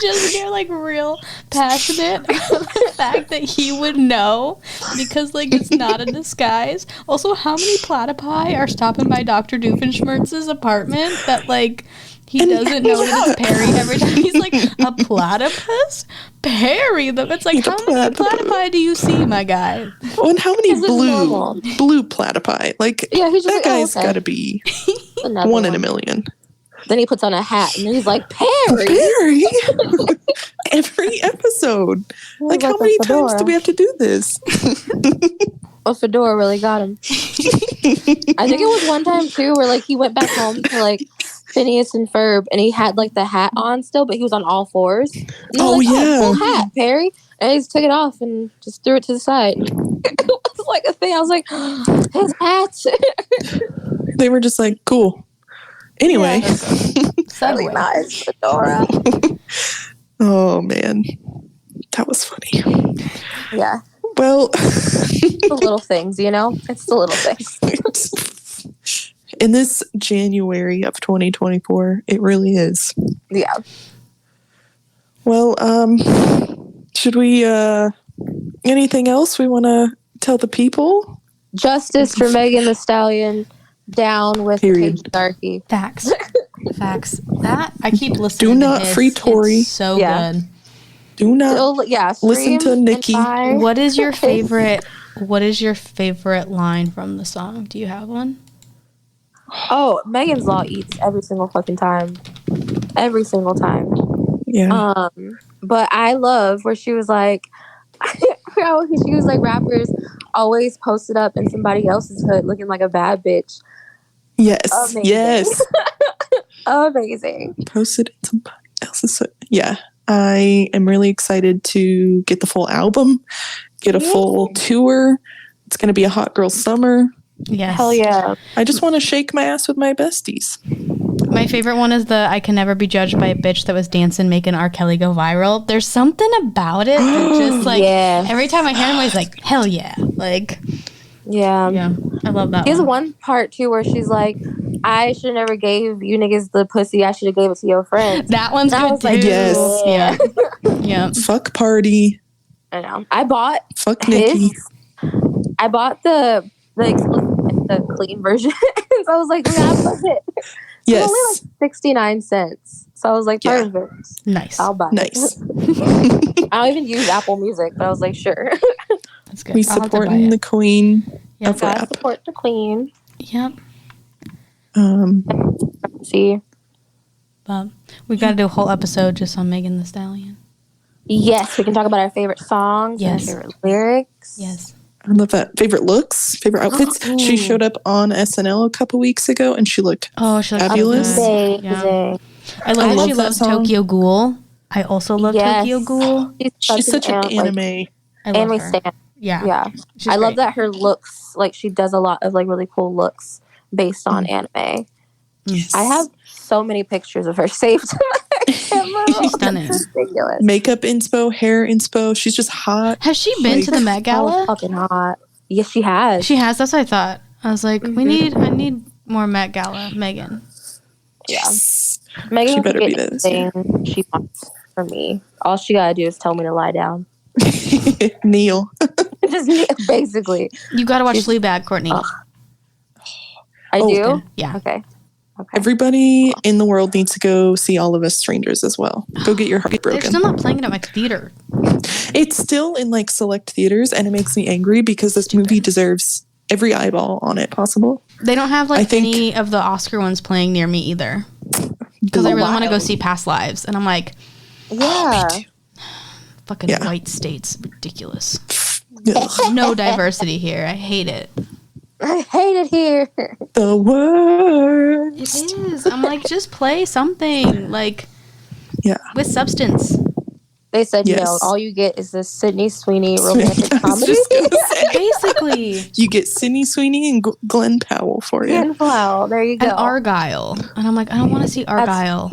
Just get, like, real passionate about the fact that he would know, because, like, it's not a disguise. Also, how many platypi are stopping by Dr. Doofenshmirtz's apartment that, like, he doesn't know that it's Perry every time he's like, a platypus? Perry them. It's like, He's how many platypi do you see, my guy? Oh, and how many This is normal. blue platypi? Like, Yeah, he's just that like, oh, guy's okay. got to be Another one in a million. Then he puts on a hat, and then he's like, Perry! Perry! Every episode. Like, how many times do we have to do this? Oh, fedora really got him. I think it was one time, too, where, like, he went back home to, like, Phineas and Ferb, and he had, like, the hat on still, but he was on all fours. And Oh, like, yeah. Full hat, Perry. And he just took it off and just threw it to the side. It was like a thing. I was like, his hat. They were just like, cool. Anyway. Really nice, fedora. Oh, man. That was funny. Yeah. Well. The little things, you know? It's the little things. In this January of 2024, it really is. Yeah. Well, should we, anything else we want to tell the people? Justice for Megan Thee Stallion. Down with Period. patriarchy. Facts. That, I keep listening Do to not his. free Tory. It's so Yeah. good. Do not listen to Nikki. What is your favorite line from the song? Do you have one? Oh, Megan's Law eats every single fucking time. Every single time. Yeah. But I love where she was like, she was like, rappers always posted up in somebody else's hood looking like a bad bitch. Yes. Amazing. Yes. Amazing. Posted in somebody else's hood. Yeah. I am really excited to get the full album, get a full tour. It's going to be a hot girl summer. Yes. Hell yeah. I just want to shake my ass with my besties. My favorite one is the I can never be judged by a bitch that was dancing making R. Kelly go viral. There's something about it that just like every time I hear him, I was like, hell yeah. Like, yeah. I love that Here's one. one part too where she's like, I should have never gave you niggas the pussy. I should have gave it to your friends. That one's And I good was too. like, Yes. Yeah. Yeah. Fuck party. I know. I bought Fuck Nikki. I bought the clean version. So I was like, yeah, fuck it. Yes. It's only like 69 cents. So I was like, Yeah. perfect. Nice. I'll buy Nice. it. I don't even use Apple Music, but I was like, sure. That's good. We I'll have to buy supporting it. the queen. Yep. of Gotta rap. support the queen. Yep. See. But we got to do a whole episode just on Megan Thee Stallion. Yes, we can talk about our favorite songs and Yes. favorite lyrics. Yes. I love that. Favorite looks, favorite outfits. She showed up on SNL a couple weeks ago, and she looked Oh, she looks fabulous. so good. Amazing. I love I that love she that loves song. Tokyo Ghoul. I also love Yes. Tokyo Ghoul. She's such an anime. I love Anime her. stan. Yeah. Yeah. She's I love great. that her looks, like she does a lot of like really cool looks based on anime. Yes. I have so many pictures of her saved to my camera. She's stunning. It's ridiculous. Makeup inspo, hair inspo. She's just hot. Has she been to the Met Gala? So fucking hot. Yes, she has. She has. That's what I thought. I was like, I need more Met Gala, Megan. Yeah. Yes. Megan She better can be get there this year. anything she wants from me. All she gotta do is tell me to lie down. Neil. Just basically. You got to watch Fleabag, Courtney. I Oh, do? good. Yeah. Okay. Everybody in the world needs to go see All of Us Strangers as well. Go get your heart They're broken. still not playing it at my theater. It's still in like select theaters, and it makes me angry because this movie deserves every eyeball on it possible. They don't have I like think- any of the Oscar ones playing near me either. Because I really want to go see Past Lives. And I'm like, Yeah. fucking Yeah. white states. Ridiculous. Ugh. No diversity here. I hate it. I hate it here. The worst. It is. I'm like, just play something like Yeah. with substance. They said, Yes. all you get is this Sydney Sweeney romantic I was comedy. just gonna say, Basically. you get Sydney Sweeney and Glenn Powell for you. And wow, there you go. And Argyle. And I'm like, I don't want to see Argyle.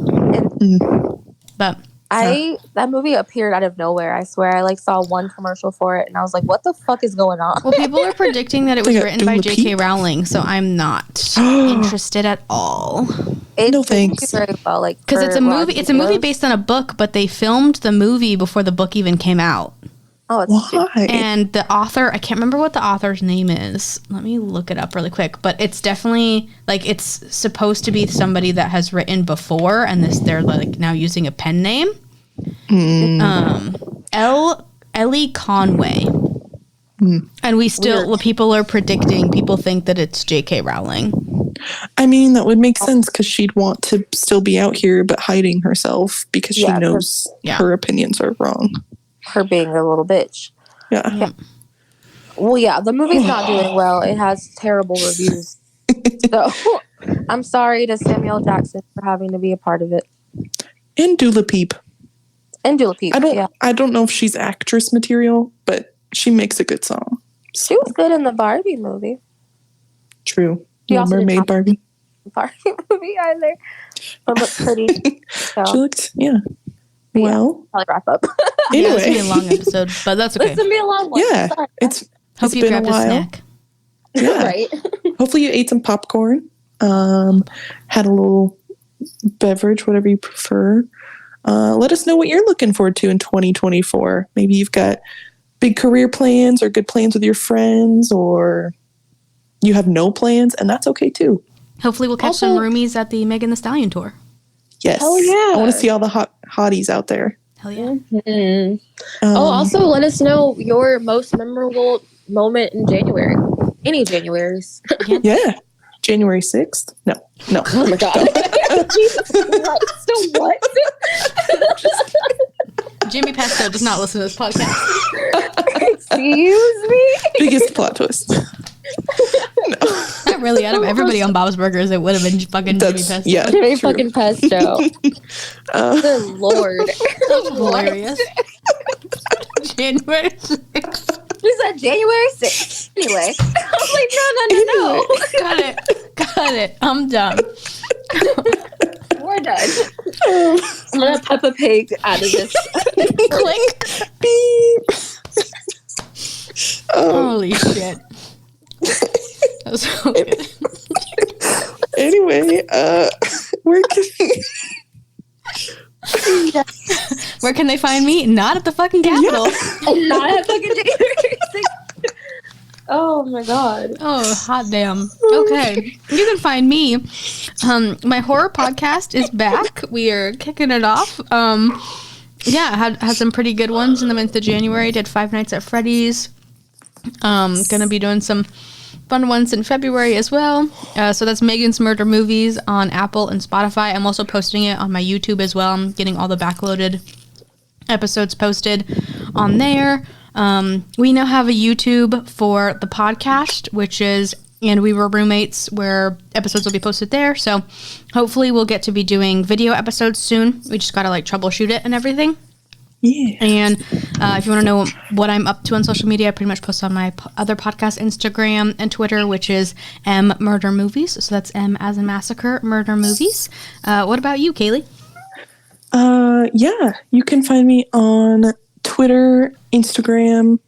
But That movie appeared out of nowhere. I swear, I like saw one commercial for it, and I was like, "What the fuck is going on?" well, people are predicting that it was They got written by Dula J.K. Peep. Rowling, so I'm not interested at all. It No didn't thanks. do very well, like Because it's for a movie. Rotten It's a movie Tomatoes. based on a book, but they filmed the movie before the book even came out. Oh, it's stupid. Why? And the author, I can't remember what the author's name is. Let me look it up really quick. But it's definitely like it's supposed to be somebody that has written before, and they're like now using a pen name. Ellie Conway. And we still people are predicting. People think that it's J.K. Rowling. I mean, that would make sense because she'd want to still be out here but hiding herself because she Yeah, knows yeah. her opinions are wrong. Her being a little bitch. Yeah. Well, yeah, the movie's not doing well. It has terrible reviews. So, I'm sorry to Samuel Jackson for having to be a part of it. And Dula Peep. And Dula Peep. I don't know if she's actress material, but she makes a good song. She was good in the Barbie movie. True. She Little also did Mermaid not- Barbie. Barbie movie either. But looked pretty. So, She looked, yeah. But yeah. Well, probably wrap up. Yeah, it's gonna be a anyway. long episode, but that's okay. This will be a long one. Yeah. Sorry. Hope you been a grabbed a while. snack. Yeah. Right. Hopefully you ate some popcorn, had a little beverage, whatever you prefer. Let us know what you're looking forward to in 2024. Maybe you've got big career plans or good plans with your friends, or you have no plans, and that's okay too. Hopefully, we'll catch some roomies at the Megan Thee Stallion tour. Yes. Hell yeah. I want to see all the hotties out there. Hell yeah. Also let us know your most memorable moment in January. Any Januaries. Yeah. January 6th? No. Oh my god. Jesus Christ. So what? Jimmy Pesto does not listen to this podcast. Excuse me? Biggest plot twist. Not really. Out of everybody on Bob's Burgers, it would have been fucking Jimmy That's, Pesto. yeah. Jimmy true. fucking Pesto. Good lord. That's hilarious. January 6th. We said January 6th. Anyway. I was like, no. Got it. I'm done. We're done. I'm gonna Peppa Pig out of this. Click. Beep. Holy shit. That was so good. Anyway, where Where can they find me? Not at the fucking Capitol. And not at fucking January 6th. Oh my god. Oh, hot damn. Okay. You can find me. My horror podcast is back. We are kicking it off. Yeah, had some pretty good ones in the month of January. Did Five Nights at Freddy's. Gonna be doing some fun ones in February as well. So that's Meaghan's Murder Movies on Apple and Spotify. I'm also posting it on my YouTube as well. I'm getting all the backloaded episodes posted on there. We now have a YouTube for the podcast, which is And We Were Roommates, where episodes will be posted there. So hopefully we'll get to be doing video episodes soon. We just got to troubleshoot it and everything. Yeah. And if you want to know what I'm up to on social media, I pretty much post on my other podcast, Instagram and Twitter, which is M Murder Movies. So that's M as in massacre, Murder Movies. What about you, Kaylee? Yeah, you can find me on Twitter, Instagram,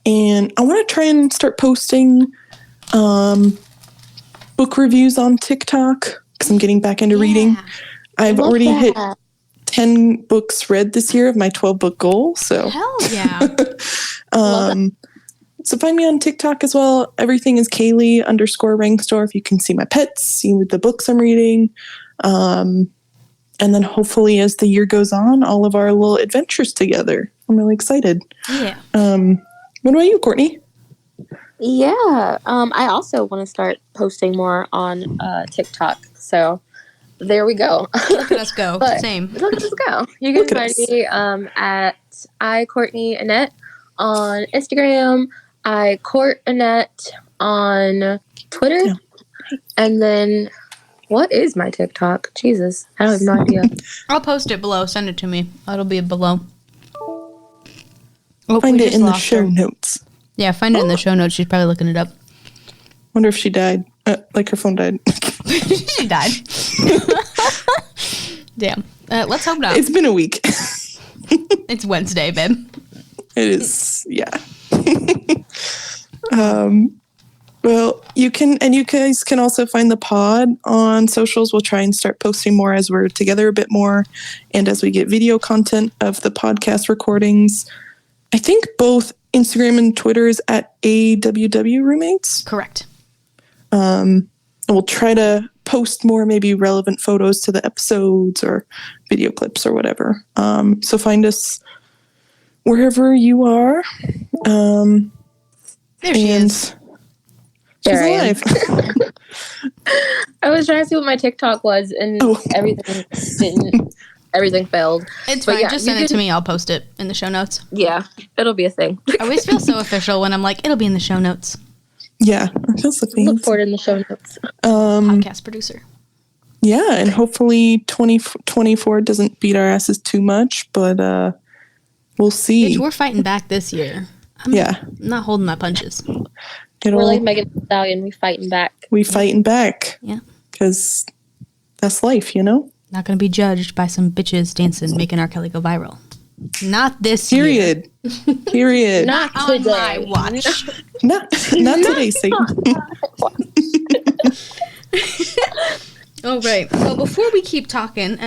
and I want to try and start posting book reviews on TikTok because I'm getting back into reading. I've already hit 10 books read this year of my 12-book goal. So Hell yeah. So find me on TikTok as well. Everything is Kaylee_Rangstore if you can see my pets, see the books I'm reading. And then hopefully as the year goes on, all of our little adventures together. I'm really excited. Yeah. What about you, Courtney? Yeah. I also want to start posting more on TikTok. So there we go. Look at us go. But Same. Look at us go. You can find me at iCourtneyAnnette on Instagram, iCourtAnnette on Twitter, and then what is my TikTok? Jesus, I have no idea. I'll post it below. Send it to me. It'll be below. Oh, Find it in the show notes. Yeah, find it in the show notes. She's probably looking it up. Wonder if she died. Like her phone died. She died. Damn. Let's hope not. It's been a week. It's Wednesday, babe. It is, yeah. Well, you guys can also find the pod on socials. We'll try and start posting more as we're together a bit more and as we get video content of the podcast recordings. I think both Instagram and Twitter is at AWWRoommates. Correct. And we'll try to post more maybe relevant photos to the episodes or video clips or whatever. So find us wherever you are. There she is. She's alive. I was trying to see what my TikTok was, and everything failed. It's But fine. yeah, Just you send it to can- me. I'll post it in the show notes. Yeah, it'll be a thing. I always feel so official when I'm like, it'll be in the show notes. Yeah, I feel so Look fancy. for it in the show notes. Podcast producer. Yeah, and hopefully 2024 doesn't beat our asses too much, but we'll see. Bitch, we're fighting back this year. I'm not holding my punches. We're like Meaghan Thee Stallion. We fighting back. We fighting back. Yeah. Because that's life, you know? Not going to be judged by some bitches dancing, making R. Kelly go viral. Not this year. Period. Not On today. my watch. Not today, Satan. All right. Well, before we keep talking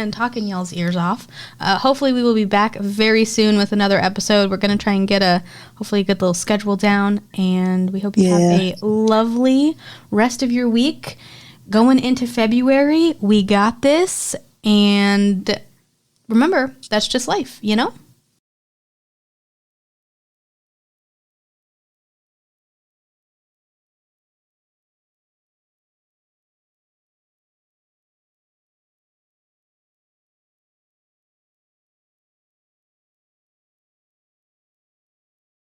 y'all's ears off, hopefully we will be back very soon with another episode. We're going to try and get hopefully a good little schedule down, and we hope you have a lovely rest of your week. Going into February, we got this, and remember, that's just life, you know?